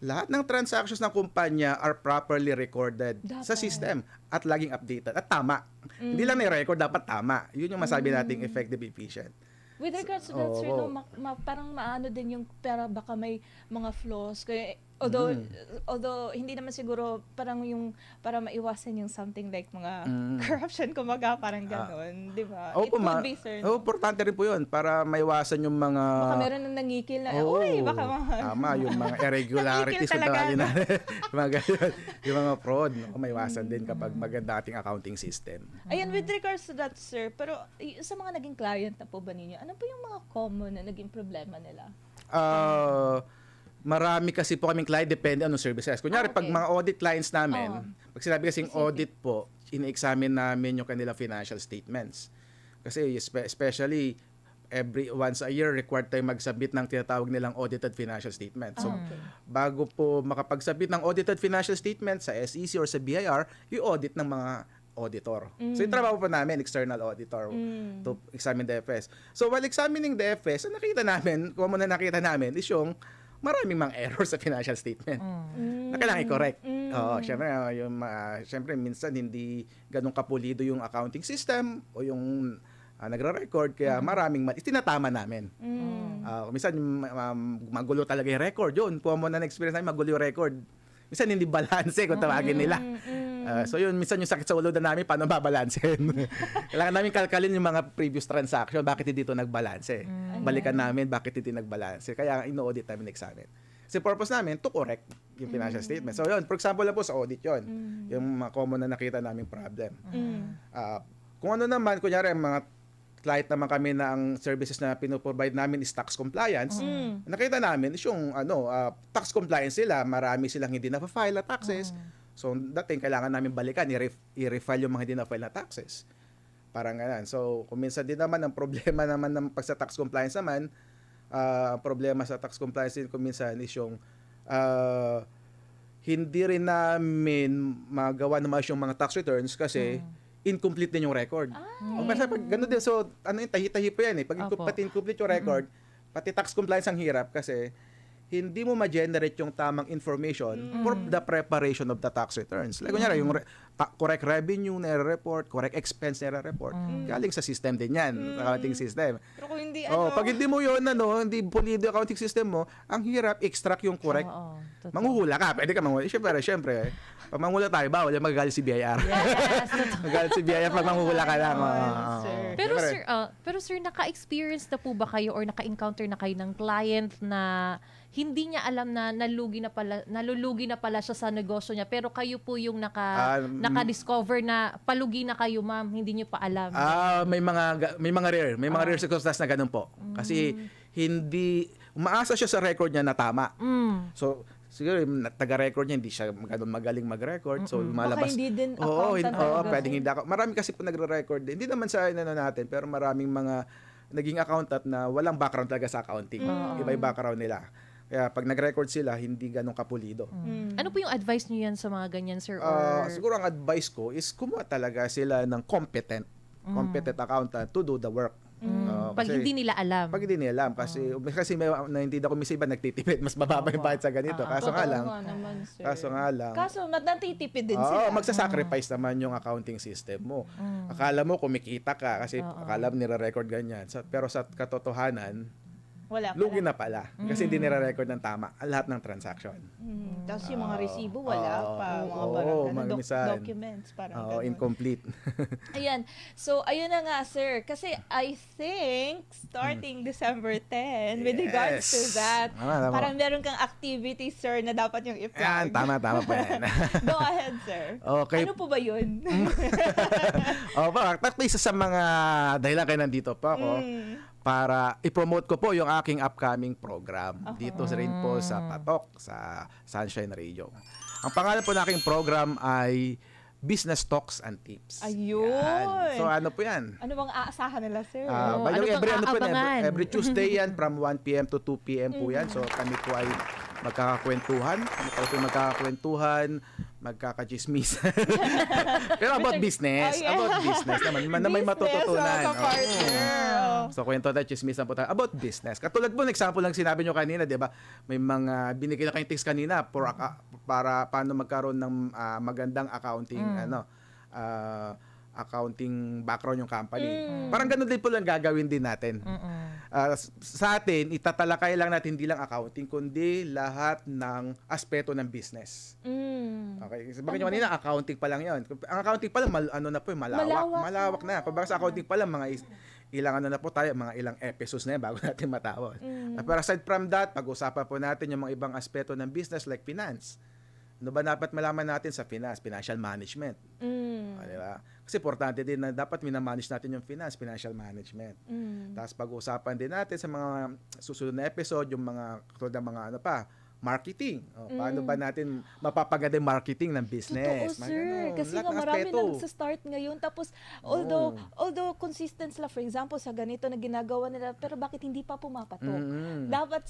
lahat ng transactions ng kumpanya are properly recorded sa system at laging updated. At tama. Hindi lang na-record, dapat tama. Yun yung masabi nating effective, efficient. With regards to that, sir, no, parang maano din yung pera, baka may mga flaws. Kaya, although hindi naman siguro parang yung para maiwasan yung something like mga corruption, kumaga, parang gano'n, di ba? It could be, sir. Importante rin po yun para maiwasan yung mga... Baka meron nang nangikil na, uy, baka mga... Tama, yung mga irregularities sa tawagin natin. Yung mga fraud, maiwasan din kapag maganda ating accounting system. Ayan, with regards to that, sir, pero sa mga naging client na po ba ninyo, ano po yung mga common na naging problema nila? Marami kasi po kaming client, depende anong services. Kunyari, pag mga audit clients namin, pag sinabi kasing audit po, ina-examine namin yung kanilang financial statements. Kasi especially, once a year, required tayo mag-submit ng tinatawag nilang audited financial statement. So, bago po makapag-submit ng audited financial statement sa SEC or sa BIR, i-audit ng mga auditor. So, yung trabaho po namin, external auditor to examine the FS. So, while examining the FS, ang nakita namin, kung ano na nakita namin, is yung maraming mga errors sa financial statement na kailangan i-correct. Siyempre, minsan hindi ganun kapulido yung accounting system o yung nagre-record, kaya maraming itinatama namin. Minsan, magulo talaga yung record. Yun, kung mo na na-experience namin, magulo yung record. Minsan, hindi balance kung tawagin nila. So yun, minsan yung sakit sa ulo na namin, paano babalansin? Kailangan namin kalkalin yung mga previous transaction, bakit hindi ito nagbalanse? Balikan namin, bakit hindi nagbalanse? Kaya ino-audit namin examine. Kasi purpose namin, to correct yung financial statement. So yun, for example lang po sa audit yun, yung mga common na nakita naming problem. Kung ano naman, kunyari, mga client naman kami na ang services na pinoprovide namin is tax compliance, nakita namin is yung tax compliance sila, marami silang hindi na-file na taxes. So, dating kailangan namin balikan, i-refile yung mga hindi na-file na taxes. Parang ganun. So, kung minsan din naman, ang problema naman ng pag sa tax compliance naman, problema sa tax compliance din kung minsan is yung hindi rin namin magawa naman yung mga tax returns kasi incomplete din yung record. Pag ganun din, so, yung tahi-tahi po yan eh. Pag pati incomplete yung record, pati tax compliance ang hirap kasi hindi mo ma-generate yung tamang information for the preparation of the tax returns. Like, kunyari, yung correct revenue na report, correct expense na report, galing sa system din yan, accounting system. Pero kung hindi, pag hindi mo yun, hindi pulido accounting system mo, ang hirap extract yung correct. Manguhula ka, pwede ka manguhula. Siyempre, pag manguhula tayo, bawal yung magagalit si BIR. Magagalit si BIR pag manguhula ka lang. Pero sir, naka-experience na po ba kayo or naka-encounter na kayo ng client na hindi niya alam na nalulugi na pala siya sa negosyo niya, pero kayo po yung naka-discover na palugi na kayo, ma'am, hindi niyo pa alam? May mga rare circumstances na ganun po. Kasi hindi umaasa siya sa record niya na tama. So siguro taga-record niya hindi siya ganun magaling mag-record. So lumalabas. Baka hindi din accountant. Pwedeng hindi ako. Marami kasi po nagre-record. Hindi naman sa natin, pero maraming mga naging accountant na walang background talaga sa accounting. Iba yung background nila. Kaya pag nag-record sila, hindi ganun kapulido. Ano po yung advice niyo yan sa mga ganyan, sir? Siguro ang advice ko is kumuha talaga sila ng competent accountant to do the work. Pag hindi nila alam. Pag hindi nila alam. Kasi may naintindihan ko, minsan iba nagtitipid. Mas mababa yung bayad sa ganito. Kaso nga lang. Kaso natitipid din sila. Magsasacrifice naman yung accounting system mo. Akala mo kumikita ka kasi akala mo nire-record ganyan. Pero sa katotohanan, lugi na pala. Kasi hindi nire-record ng tama ang lahat ng transaction. Tapos yung mga resibo, wala pa. Mga documents. Parang incomplete. Ayan. So, ayun na nga, sir. Kasi I think, starting December 10, with regards to that, parang meron kang activity, sir, na dapat yung i-plug. Yan, tama po yan. Go ahead, sir. Okay. Ano po ba yun? Isa sa mga dahilan kayo nandito pa ako, para i-promote ko po yung aking upcoming program dito rin po sa Patok, sa Sunshine Radio. Ang pangalan po ng aking program ay Business Talks and Tips. Ayun. Yan. So ano po yan? Ano bang aasahan nila, sir? By the way, aabangan? every Tuesday yan from 1 p.m. to 2 p.m. po yan. So kami po ay magkakakwentuhan. Magkakachismis. Pero about business. About business naman. Na may matututunan. So kwento tayo, chismis po tayo. About business. Katulad po, example lang sinabi nyo kanina, di ba? May mga binigay na kayong tips kanina para paano magkaroon ng magandang accounting, accounting background yung company. Parang ganun din po lang gagawin din natin. Sa atin, itatalakay lang natin hindi lang accounting, kundi lahat ng aspeto ng business. Okay. Bakit nyo kanina, accounting pa lang yun. Ang accounting pa lang, malawak na. Kung baka sa accounting pa lang, mga ilang ano na po tayo, mga ilang episodes na yan bago natin matapos. Pero aside from that, pag-usapan po natin yung mga ibang aspeto ng business like finance. Ano ba dapat malaman natin sa finance? Financial management. Diba? Kasi importante din na dapat minamanage natin yung finance, financial management. Tapos pag-usapan din natin sa mga susunod na episode, yung mga katulad ng mga marketing. Paano ba natin mapapaganda yung marketing ng business? Totoo, sir. Kasi nga marami nagsa-start ngayon. Tapos, although consistent sila, for example, sa ganito na ginagawa nila, pero bakit hindi pa pumapatok? Dapat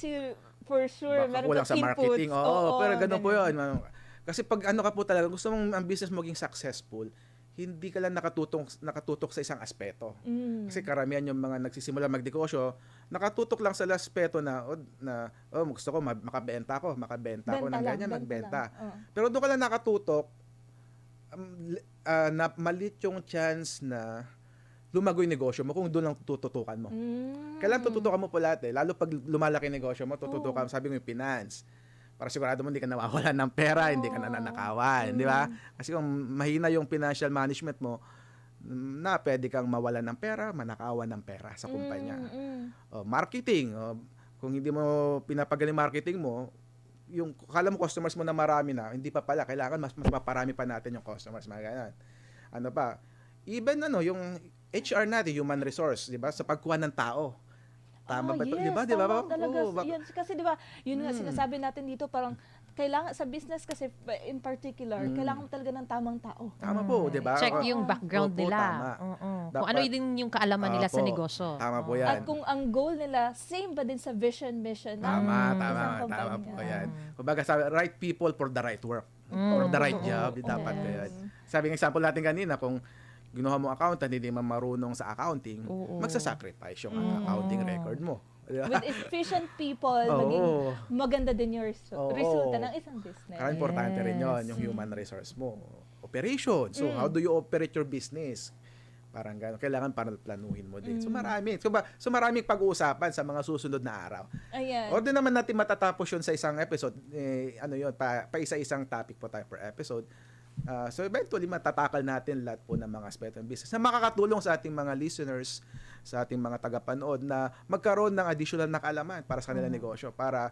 for sure, meron kulang ka sa inputs. marketing. Pero ganun po yun. Kasi pag ano ka po talaga, gusto mong ang business maging successful, hindi ka lang nakatutok sa isang aspeto. Kasi karamihan yung mga nagsisimula magnegosyo, nakatutok lang sa aspeto na gusto ko makabenta ako ng ganyan, magbenta. Pero doon ka lang nakatutok, na malit yung chance na lumago yung negosyo mo kung doon lang tututukan mo. Kailan tututukan mo po lahat lalo pag lumalaki yung negosyo mo, tututukan, sabi mo yung finance. Para sigurado mo hindi ka nawawalan ng pera, hindi ka nananakawan, di ba? Kasi kung mahina yung financial management mo, pwede kang mawalan ng pera, manakawan ng pera sa kumpanya. Marketing, kung hindi mo pinapagaling marketing mo, yung kala mo customers mo na marami na, hindi pa pala, kailangan mas maparami pa natin yung customers, mga ganyan. Ano pa? Even yung HR natin, human resource, di ba? Sa pagkuha ng tao. Tama ba ito? Yes, Di ba? Talaga. Yun, kasi di ba, yun nga sinasabi natin dito, parang kailangan sa business kasi in particular, kailangan talaga ng tamang tao. Tama po, di ba? Check yung background nila. Kung ano din yung kaalaman nila sa negosyo. Tama po yan. At kung ang goal nila, same ba din sa vision, mission. Tama po yan. Kumbaga, right people for the right work. For the right job, dapat ko yan. Sabi ng example natin kanina, kung ginawa mo accountant, hindi man marunong sa accounting, magsasacrifice yung accounting record mo. With efficient people, maging maganda din yung resulta ng isang business. Kaya importante rin yun, yung human resource mo. Operation. So, how do you operate your business? Parang gano'n. Kailangan para planuhin mo din. So, marami. So, maraming pag-uusapan sa mga susunod na araw. Ayan. O din naman natin matatapos yun sa isang episode. Pa isa-isang topic po tayo per episode. So eventually matatakal natin lahat po ng mga aspeto ng business na makakatulong sa ating mga listeners, sa ating mga tagapanood na magkaroon ng additional na kaalaman para sa kanilang negosyo, para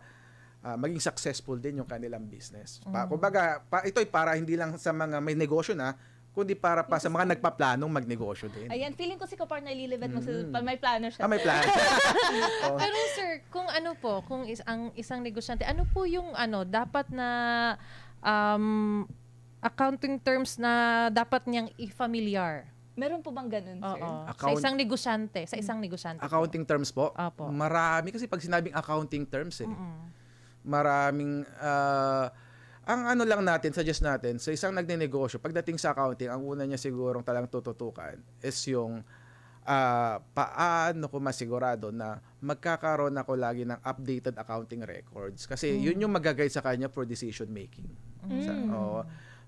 maging successful din yung kanilang business. Kumbaga, ito ay para hindi lang sa mga may negosyo na, kundi para pa sa mga nagpaplanong magnegosyo din. Ayan, feeling ko si Kapartner Lilibet may plano siya. May plano. Pero sir, kung kung ang isang negosyante, ano po yung dapat na accounting terms na dapat niyang i-familiar? Meron po bang ganun, sir? Sa isang negosyante. Accounting terms po? Opo. Marami kasi pag sinabing accounting terms maraming ang lang natin, suggest natin, sa isang nagnenegosyo, pagdating sa accounting, ang una niya sigurong talang tututukan is yung paano ko masigurado na magkakaroon ako lagi ng updated accounting records. Kasi yun yung mag-guide sa kanya for decision making.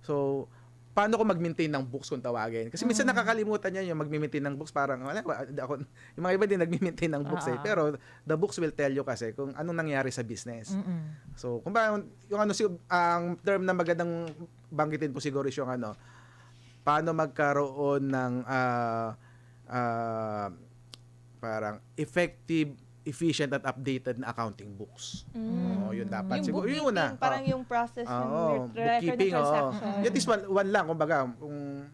So, paano ko mag-maintain ng books kung tawagin? Kasi minsan nakakalimutan niya yung mag-maintain ng books. Parang, yung mga iba din nag-maintain ng books pero the books will tell you kasi kung anong nangyari sa business. So, kung ba, yung ang term na magandang banggitin po siguro is yung paano magkaroon ng parang effective, efficient at updated na accounting books. Yun dapat. Yung siguro yun parang yung process ng record bookkeeping, ng transaction. At least one lang, kumbaga, kung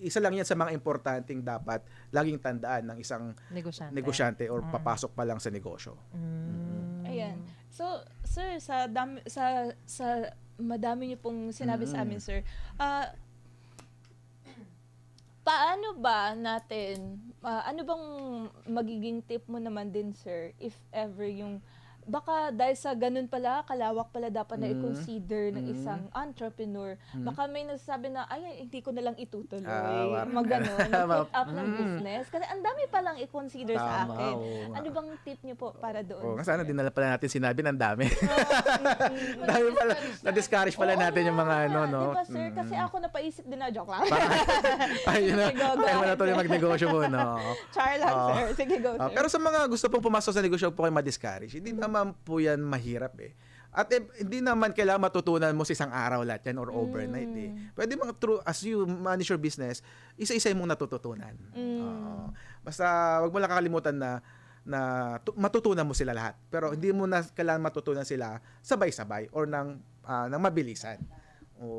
isa lang yan sa mga importanteng dapat laging tandaan ng isang negosyante or papasok pa lang sa negosyo. Ayan. So, sir, sa madami niyo pong sinabi sa amin, sir. Paano ba natin, ano bang magiging tip mo naman din, sir, if ever yung baka dahil sa ganun pala, kalawak pala dapat na i-consider ng isang entrepreneur. Baka may nagsasabi na, ay, hindi ko na lang itutuloy. Mag-ganon, mag-put up ng business. Kasi ang dami palang i-consider sa akin. Ano bang tip niyo po para doon? Sana dinala pala natin sinabi ng dami. Dami pala, na-discourage pala natin yung mga ano, no? Diba, sir? Kasi ako napaisip din na, joke lang. Ayun na, tayo mo na tuloy magnegosyo mo, no? Char lang, sir. Sige, go, sir. Pero sa mga gusto pong pumasok sa negosyo, po kayo ma-discourage. Hindi naman po yan mahirap eh. At hindi naman kailangan matutunan mo sa isang araw lahat yan or overnight eh. Pwede mga as you manage your business, isa-isa mong natututunan. Basta wag mo lang kakalimutan na matutunan mo sila lahat. Pero hindi mo na kailangan matutunan sila sabay-sabay or ng mabilisan.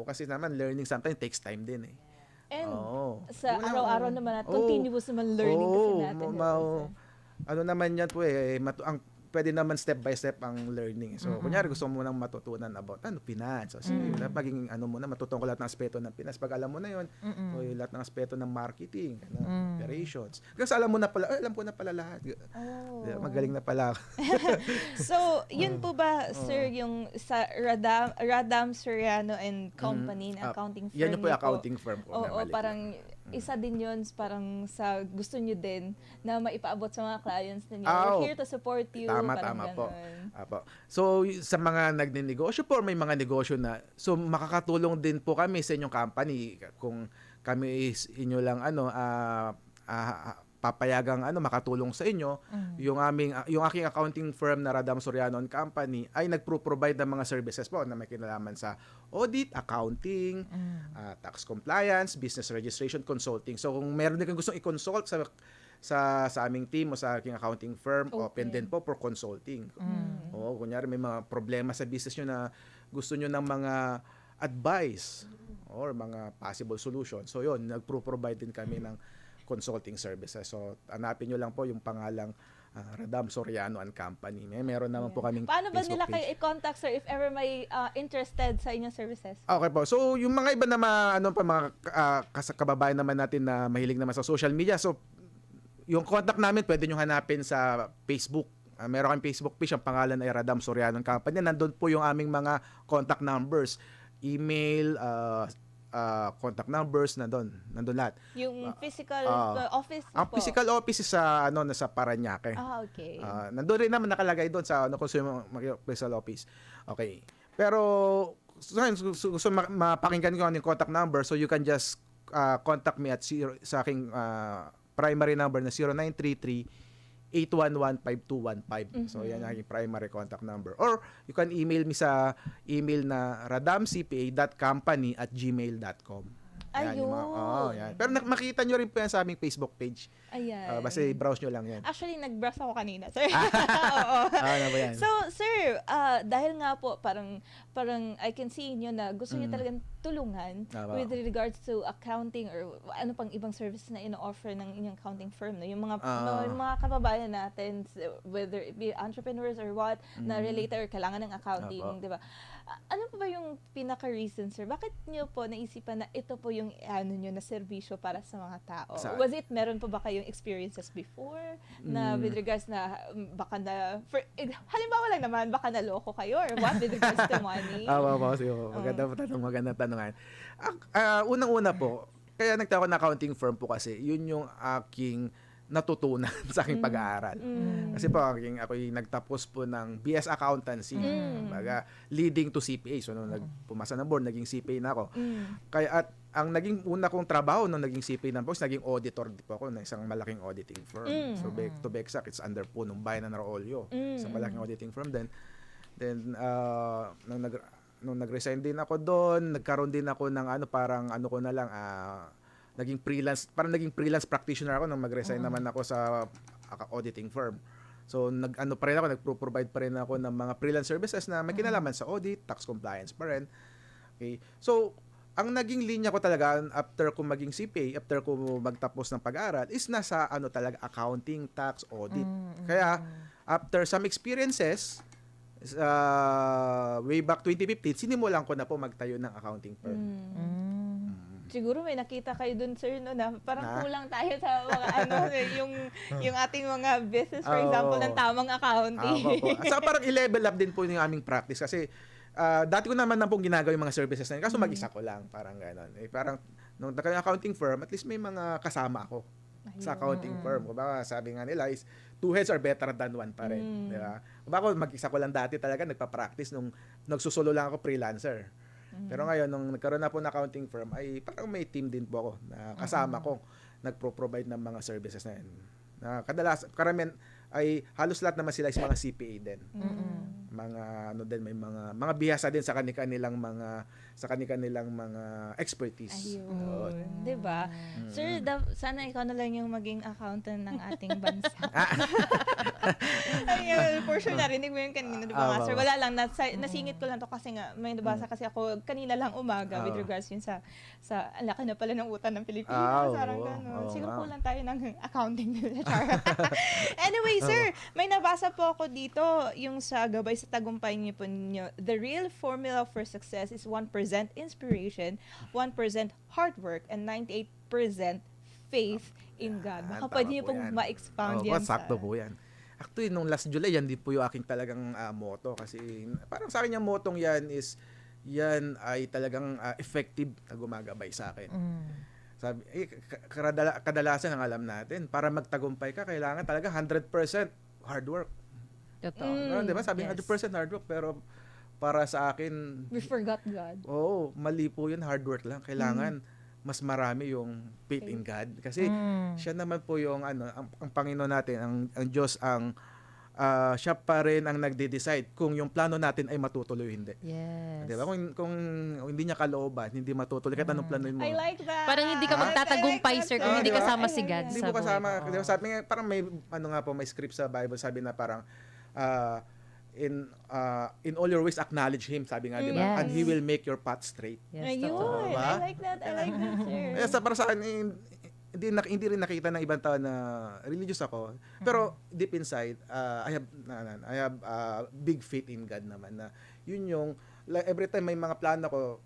Kasi naman learning sometimes takes time din eh. And sa araw-araw naman continuous naman learning kasi natin. Ano naman yan po eh, pwede naman step by step ang learning. So, kunyari gusto mo nang matutunan about finance. So, sige, maging matutunan ko lahat ng aspeto ng finance. Pag alam mo na 'yon, lahat ng aspeto ng marketing, operations. Kasi alam mo na pala, alam ko na pala lahat. Magaling na pala. So, yun po ba, sir, yung sa Radam Soriano and Company na accounting firm? Yan yung po yung accounting firm ko. Parang isa din yun parang sa gusto nyo din na maipaabot sa mga clients ninyo. We're here to support you. Tama po. So, sa mga nagnenegosyo po, may mga negosyo na, so makakatulong din po kami sa inyong company kung kami is inyo lang papayagang makatulong sa inyo. Yung aking accounting firm na Radam Soriano and Company ay nagpro-provide ng mga services po na may kinalaman sa audit, accounting, tax compliance, business registration, consulting. So kung meron din kang gustong i-consult sa aming team o sa aking accounting firm, open din po for consulting. Kunyari may mga problema sa business nyo na gusto nyo ng mga advice or mga possible solutions. So yun, nagpro-provide din kami ng consulting services. So, hanapin nyo lang po yung pangalang Radam Soriano and Company. Meron naman po kaming Paano ba Facebook nila kayo i-contact, sir, if ever may interested sa inyong services? Okay po. So, yung mga iba na mga kababayan naman natin na mahilig naman sa social media. So, yung contact namin, pwede nyo hanapin sa Facebook. Meron kami Facebook page. Ang pangalan ay Radam Soriano and Company. Nandun po yung aming mga contact email, contact numbers, nandun lahat. Yung physical office ang po? Physical office is sa nasa Parañaque. Okay. Nandun rin naman nakalagay doon sa consumer physical office. Okay. Pero gusto mapakinggan ko yung contact number, so you can just contact me at sa aking primary number na 0933-811-5215. So, yan ang aking primary contact number. Or, you can email me sa email na radamcpa.company@gmail.com. Ayun. Yan. Pero makita nyo rin po yan sa aming Facebook page. Ayan. Basta browse nyo lang yan. Actually, nag-browse ako kanina, sir. Oo. Ano ba yan? So, sir, dahil nga po, parang I can see nyo na gusto nyo talagang tulungan with regards to accounting or ano pang ibang services na ino-offer ng inyong accounting firm. No? Yung mga kababayan natin, whether it be entrepreneurs or what, na related or kailangan ng accounting, di ba? Ano po ba yung pinaka-reason, sir? Bakit nyo po naisipan na ito po yung nyo na serbisyo para sa mga tao? Was it, meron po ba kayong experiences before na with regards na baka na, halimbawa lang naman, baka naloko kayo or what with regards to money? Magandang tanungan. Unang-una po, kaya nagtawag na accounting firm po kasi yun yung aking natutunan sa aking pag-aaral. Kasi po, ako'y nagtapos po ng BS Accountancy, leading to CPA. So, nung pumasa ng board, naging CPA na ako. Kaya, at ang naging una kong trabaho nung naging CPA na po, naging auditor po ako ng isang malaking auditing firm. So, to be exact, it's under po nung Bayan ng Raolyo. Isang malaking auditing firm din. Then, nung nag-resign din ako doon, nagkaroon din ako ng naging freelance practitioner ako nung mag-resign naman ako sa auditing firm. So nagpro-provide pa rin ako ng mga freelance services na may kinalaman sa audit, tax compliance pa rin. Okay. So ang naging linya ko talaga after ko maging CPA, after ko magtapos ng pag-aaral, is nasa talaga accounting, tax, audit. Kaya, after some experiences, way back 2015, sinimulan ko na po magtayo ng accounting firm. Siguro may nakita kayo dun, sir, no, na parang kulang tayo sa mga yung ating mga business, for example, ng tamang accounting. Saka parang i-level up din po yung aming practice kasi dati ko naman na pong ginagawa yung mga services na yun. Kaso mag-isa ko lang, parang gano'n. Parang, nung accounting firm, at least may mga kasama ako sa accounting firm. Kumbaga, sabi nga nila is, 2 heads are better than 1 pa rin. Diba? Kumbaga, mag-isa ko lang dati talaga, nagpa-practice nung nagsusulo lang ako freelancer. Pero ngayon, nung nagkaroon na po ng accounting firm, ay parang may team din po ako na kasama ko, nagpro-provide ng mga services na yun. Karamihan ay halos lahat naman sila is mga CPA din. Mga may mga bihasa din sa kanilang mga expertise. Ayun. 'Di ba? Sir, sana ikaw na lang yung maging accountant ng ating bansa. Ayun, for sure narinig mo yung kanina, 'di ba? Sir, wala lang nasingit ko lang to kasi nga may nabasa kasi ako kanina lang umaga with regards yun sa ang laki na pala ng utang ng Pilipinas. Parang gano'n. Siguro kulang tayo ng accounting nila. Anyway, sir, may nabasa po ako dito yung sa gabay sa tagumpay niyo po ninyo. The real formula for success is 1% inspiration, 1% hard work, and 98% faith in God. Baka pwede niyo pong ma-expound yan. Sakto po yan. Actually, nung last July, yan din po yung aking talagang motto. Kasi parang sa akin yung motong yan is, yan ay talagang effective na gumagabay sa akin. Sabi, kadalasan ang alam natin, para magtagumpay ka, kailangan talaga 100% hard work. Totoo. Diba? Sabi 100% hard work, pero para sa akin, we forgot God. Mali po yun, hard work lang. Kailangan mas marami yung faith in God. Kasi siya naman po yung ang Panginoon natin, ang Diyos siya pa rin ang nagde-decide kung yung plano natin ay matutuloy o hindi. Yes. Diba? Kung hindi niya kalooban, hindi matutuloy, kahit anong plano mo. I like that. Parang hindi ka magtatagumpay, sir, kung hindi kasama si God Hindi sa mo kasama. buhay. Diba? Sabi nga, parang may, may script sa Bible, sabi na parang, in all your ways acknowledge Him, sabi nga, diba? Yes. And He will make your path straight. Yes, Ayun, totoo. Diba? I like that, sir. Para sa akin, hindi rin nakita ng ibang tao na religious ako. Pero deep inside, I have big faith in God naman na yun yung every time may mga plano ko,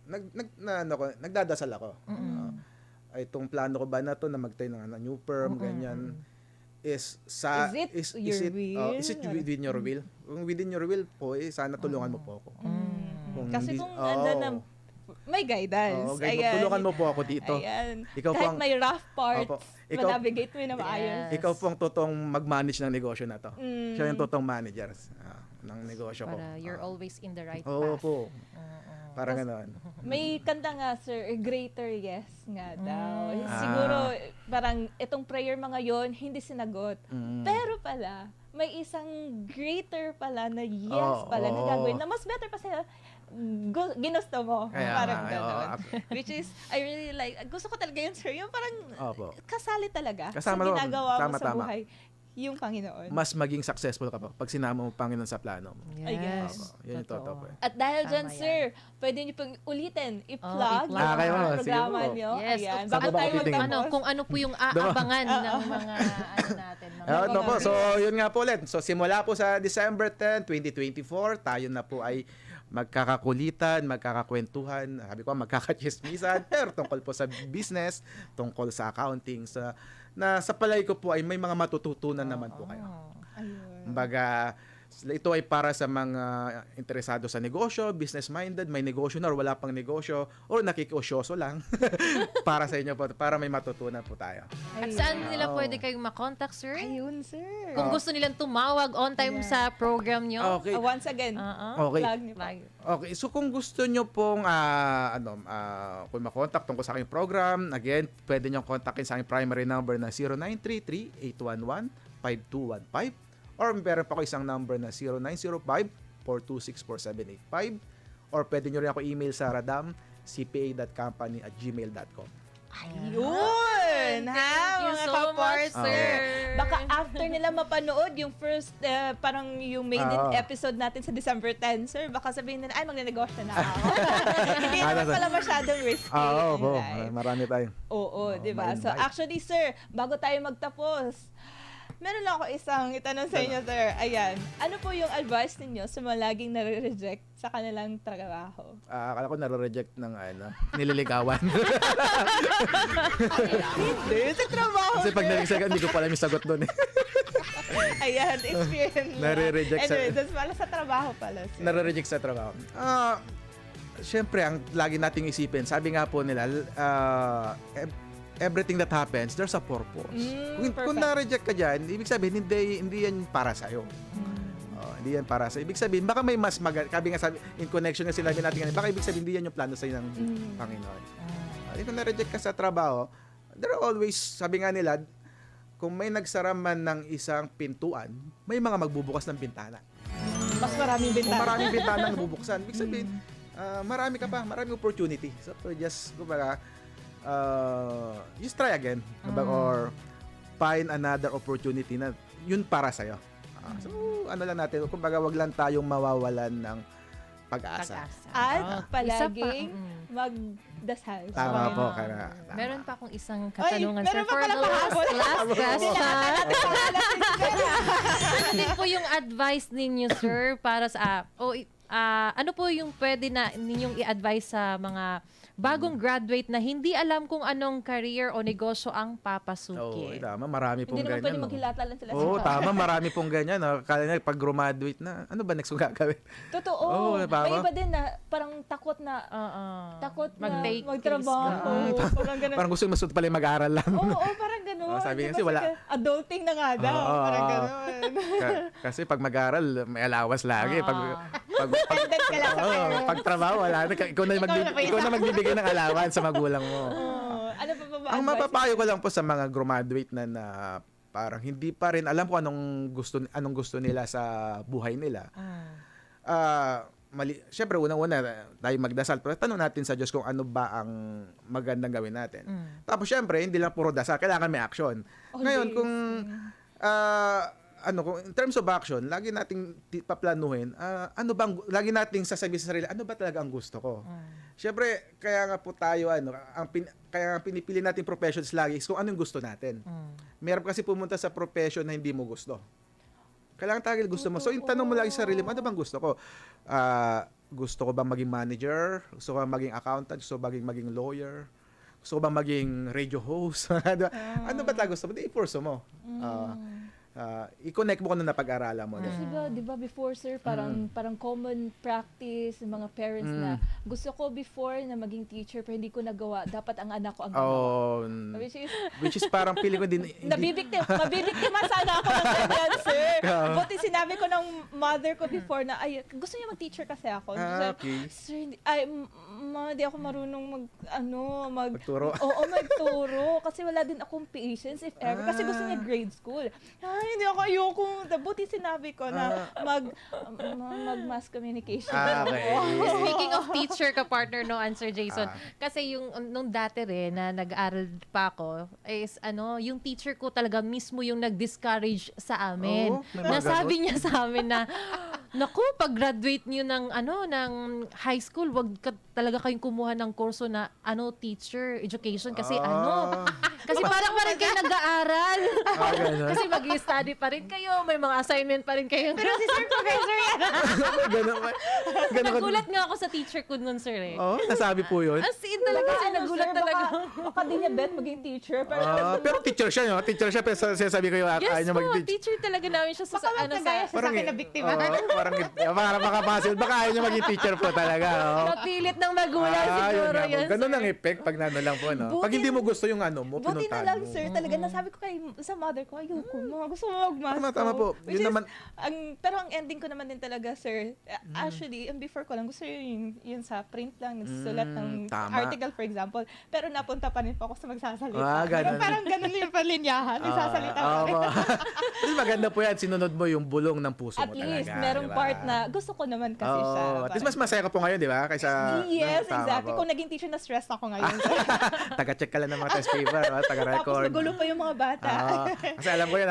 nagdadasal ako. Itong plano ko ba na to na magtayo ng new firm, ganyan. Is it within your will? Kung within your will po, sana tulungan mo po ako. Kasi kung andun may guidance. Ayan. Tulungan mo po ako dito. Ayan. Ikaw kahit po may rough parts, manavigate mo na maayos. Ikaw po ang totoong mag-manage ng negosyo na to. Siya yung totoong manager ng negosyo ko. Para you're always in the right path. Oo po. Parang gano'n. May kanta nga, sir, greater yes nga daw. Siguro, parang itong prayer mga yon hindi sinagot. Pero pala, may isang greater pala na yes pala na gagawin na mas better pa sila ginusto mo. Parang gano'n. Which is, I really like, gusto ko talaga yun, sir. Yung parang kasali talaga sa ginagawa mo sa buhay. Yung Panginoon. Mas maging successful ka pa pag sinama mo Panginoon sa plano mo. Yes. Yun yung totoo po. At dahil dyan, sir, pwede niyo pong ulitin, i-plug yung mga programa niyo. Yes. Ayan. Baka tayo magtapos. Kung ano po yung aabangan ng mga natin. So, yun nga po ulit. So, simula po sa December 10, 2024, tayo na po ay magkakakulitan, magkakakwentuhan, sabi ko, magkakachismisan, pero tungkol po sa business, tungkol sa accounting, na sa palay ko po ay may mga matututunan naman po kayo. Kumbaga, ito ay para sa mga interesado sa negosyo, business-minded, may negosyo na or wala pang negosyo, o nakikiosyoso lang. Para sa inyo po, para may matutunan po tayo. At saan nila pwede kayong makontak, sir? Ayun, sir. Kung gusto nilang tumawag on time sa program nyo. Okay. Once again, Okay. plug niyo pa. Okay, so kung gusto nyo pong kung makontak tungkol sa aking program, again, pwede nyo kontakin sa aking primary number na 0933-811-5215 or meron pa ko isang number na 0905-426-4785 or pwede nyo rin ako email sa radamcpa.company@gmail.com. Ayun! yun, ha? Thank you Mga so much, ka-partner. sir. Baka after nila mapanood yung first, parang yung maiden episode natin sa December 10, sir, baka sabihin nila, ay, magnenegosyo na ako. Hindi naman pala masyadong risky. Oo, right? marami tayo. Oo, di ba? So, actually, sir, bago tayo magtapos, meron lang ako isang itanong sa inyo, sir. Ayan. Ano po yung advice ninyo sa mga laging nare-reject sa kanilang trabaho? Akala ko nare-reject ng nililigawan. Hindi, sa trabaho, Kasi pag sir. nalisagan, hindi ko pala yung sagot doon eh. Ayan, experience mo. Nare-reject sa- Anyway, that's pala sa trabaho pala, sir. Nare-reject sa trabaho. Siyempre, ang lagi nating isipin, sabi nga po nila, everything that happens, there's a purpose. Kung Perfect. na-reject ka dyan, ibig sabihin, hindi yan para sa'yo. Hindi yan para sa'yo. Ibig sabihin, baka may mas sabi nga, in connection na sinabi natin kanina, baka ibig sabihin, hindi yan yung plano sa'yo ng Panginoon. Kung na-reject ka sa trabaho, there are always, sabi nga nila, kung may nagsara man ng isang pintuan, may mga magbubukas ng bintana. Mas maraming bintana. Kung maraming bintana na bubuksan, ibig sabihin, maraming opportunity. So, just, kumbaga, just try again. Or find another opportunity na yun para sa'yo. So, ano lang natin, kumbaga, wag lang tayong mawawalan ng pag-asa. At Isa pa, palaging magdasal. Tama po. Kaya, Meron pa akong isang katanungan, meron sir, pa for pala the last pahabol. question. Ano din po yung advice ninyo, sir, para sa... ano po yung pwede na ninyong i-advise sa mga bagong graduate na hindi alam kung anong career o negosyo ang papasukin? Tama. Marami pong Hindi naman pwede ganyan. maghilata lang sila. Oo, tama. Marami pong ganyan. Kala nila, pag graduate na, ano ba next kong gagawin? Totoo. Oo, May iba din na parang takot na Mag-take magtrabaho. Parang ganun. Parang gusto yung masud pala yung mag-aaral lang. Oo, parang ganun. Sabi Di kasi ba, wala. Adulting na nga daw. Parang ganun. Kasi pag mag-aaral, may alawas lagi. Dependent ka lang sa parents. Pag trabaho, wala na. Ikaw na magbibigay ng allowance sa magulang mo. Ano pa ba Ang mapapayo ko lang po sa mga graduate na parang hindi pa rin alam kung anong gusto nila sa buhay nila. Siyempre, unang-una, tayo magdasal. Pero tanong natin sa Diyos kung ano ba ang magandang gawin natin. Tapos, siyempre, hindi lang puro dasal. Kailangan may action. Ngayon, kung in terms of action, lagi nating paplanuhin, lagi nating sasabihin sa sarili, ano ba talaga ang gusto ko? Siyempre, kaya nga po tayo, kaya nga pinipili natin professions lagi is kung ano yung gusto natin. Meron kasi pumunta sa profession na hindi mo gusto. Kailangan talaga gusto mo. So, yung tanong mo lagi sa sarili mo, ano bang gusto ko? Gusto ko bang maging manager? Gusto ko bang maging accountant? Gusto ko bang maging lawyer? Gusto ko bang maging radio host? Ano ba talaga gusto mo? I-force mo. I-connect mo kung ano napag-aralan mo. Kasi di ba before, sir, parang common practice ng mga parents na gusto ko before na maging teacher pero hindi ko nagawa. Dapat ang anak ko ang gagawa. Which is parang feeling ko din... Mabibiktima sana ako ng ganyan, sir. Buti sinabi ko ng mother ko before na, gusto niya mag-teacher kasi ako. Okay. Sir, di ako marunong Magturo. Oo, magturo. Kasi wala din akong patience if ever. Kasi gusto niya grade school. Hindi ako ayoko. Buti sinabi ko na mag-mass communication. Okay. Speaking of teacher ka partner no answer Jason. Kasi yung nung dati rin na nag-aral pa ako is yung teacher ko talaga mismo yung nag-discourage sa amin. Nasabi niya sa amin na naku, pag graduate niyo ng ng high school, wag talaga kayong kumuha ng kurso na teacher education kasi kasi parang kayo nag-aaral. Kasi mag-study pa rin kayo, may mga assignment pa rin kayo. Pero si Sir Professor yan. Nagulat nga ako sa teacher ko nun, sir eh. Nasabi po yun. As in talaga, kasi nagulat talaga. Baka di niya bet maging teacher. Pero teacher siya, no? Teacher siya, pero sinasabi ko yung Yes niya po, mag-teach. teacher talaga namin siya sa Baka magkagaya siya sa akin na biktima. Parang makapasil. Baka ayaw niya maging teacher po talaga. Napilit ng magulang siguro yun. Ganun ang effect pag lang po, no? Pag hindi mo gusto yung mo, buti pinuntahan na lang, mo. sir. Talaga nasabi ko sa mother ko, ayoko mo. Gusto mo mag-master. Tama po. Which Yun is, naman. Pero ang ending ko naman din talaga, sir, actually, before ko lang, gusto yun sa print lang, nagsusulat ng article, for example. Pero napunta pa rin po ako sa magsasalita. Ganun. Parang ganun yung palinyahan. Nagsasalita pa rin. Mas maganda po yan. Sinunod mo yung bulong ng puso At mo talaga. least, merong diba? part na gusto ko naman kasi siya. At least mas masaya ka po ngayon, di ba? Kaysa... Yes, Tama exactly. po. Kung naging teacher na stress ako ngayon. Taga-check ka lang ng mga test paper. Tapos Tapos magulo pa yung mga bata. Kasi alam ko yan,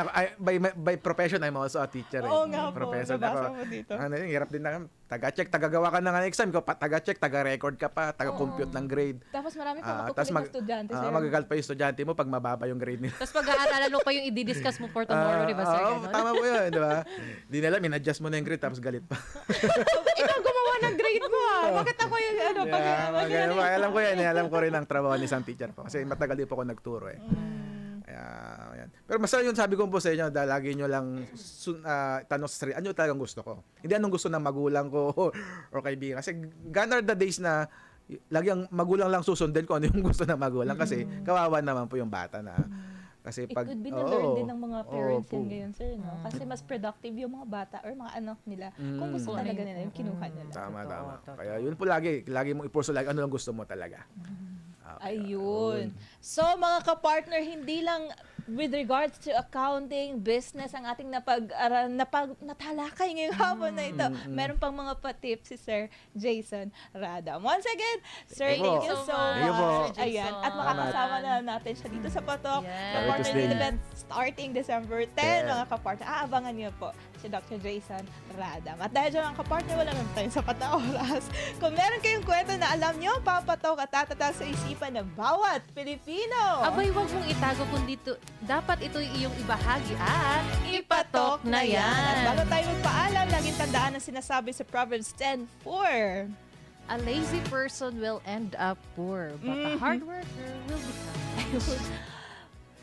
by profession, I'm also a teacher. Oo nga po, Professor nabasa mo dito. Hirap din na, taga-check, taga-gawa ka ng exam, taga-check, taga-record ka pa, taga-compute ng grade. Tapos marami pa Tapos matukulit na estudyante, sir. magagal pa yung estudyante mo pag mababa yung grade nila. Tapos pag-aaralan mo pa yung i-discuss mo for tomorrow, di ba, sir? Ganon? Tama po yun, di ba? Di nila, min-adjust mo na yung grade, tapos galit pa. Ikaw gumawa ng grade mo Bakit ako yung Alam ko yan, alam ko rin ang trabaho ni isang teacher po. Kasi matagal din po ako nagturo eh. Yan. Pero masaya yun, sabi ko po sa inyo, dahil lagi nyo lang tanong sa sarili, ano talagang gusto ko? Hindi anong gusto ng magulang ko or kaibigan. Kasi gone are the days na lagi ang magulang lang susundin ko ano yung gusto ng magulang. Kasi kawawa naman po yung bata na. Kasi It could be na-learn din ng mga parents yan ngayon, sir. No? Kasi mas productive yung mga bata or mga anak nila kung gusto talaga nila yung kinuha nila. Tama. Kaya yun po lagi mong ipurso lagi, ano lang gusto mo talaga. Ayun. So, mga kapartner, hindi lang with regards to accounting, business, ang ating natalakay ngayong hapon na ito. Meron pang mga pa-tips si Sir Jason Radam. Once again, Sir, thank you so much. Ayan. At makakasama na natin siya dito sa Patok. Kapartner din event starting December 10. Mga kapartner, aabangan niyo po si Dr. Jason Radam. At dahil dyan mga kapartner, wala naman tayong sapat na oras. Kung meron kayong kwento na alam nyo, papatok at tatatak sa isipan ng bawat Pilipino. Abay, wag mong itago kundi dapat ito iyong ibahagi at ipatok na yan. At bago tayo magpaalam, laging tandaan ang sinasabi sa Proverbs 10:4. A lazy person will end up poor, but a hard worker will become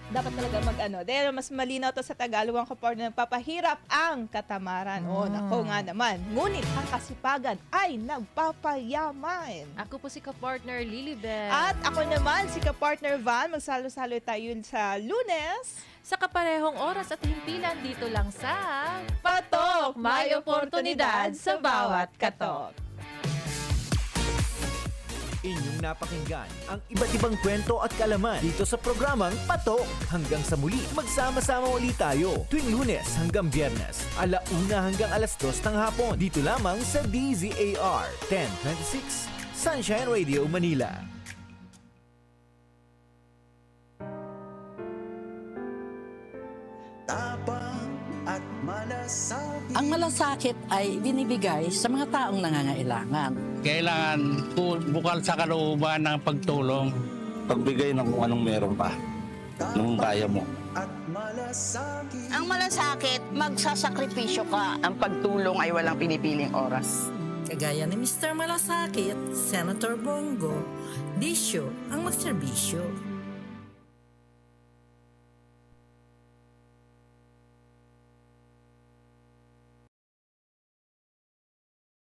Dapat talaga dahil mas malinaw to sa Tagalog ang kapartner, papahirap ang katamaran. Nako nga naman. Ngunit ang kasipagan ay nagpapayaman. Ako po si kapartner Lilibet. At ako naman si kapartner Van. Magsalo-salo tayo sa Lunes. Sa kaparehong oras at himpilan dito lang sa Patok, may oportunidad sa bawat katok. Inyong napakinggan ang iba't ibang kwento at kalaman dito sa programang Patok. Hanggang sa muli, magsama-sama ulit tayo tuwing Lunes hanggang Biyernes, 1:00 hanggang 2:00 ng hapon. Dito lamang sa DZAR 1026 Sunshine Radio, Manila. Ang malasakit ay binibigay sa mga taong nangangailangan. Kailangan bukal sa kalooban ng pagtulong. Pagbigay ng kung anong meron pa, nung kaya mo. Ang malasakit, magsasakripisyo ka. Ang pagtulong ay walang pinipiling oras. Kagaya ni Mr. Malasakit, Senator Bongo, Disyo ang magserbisyo.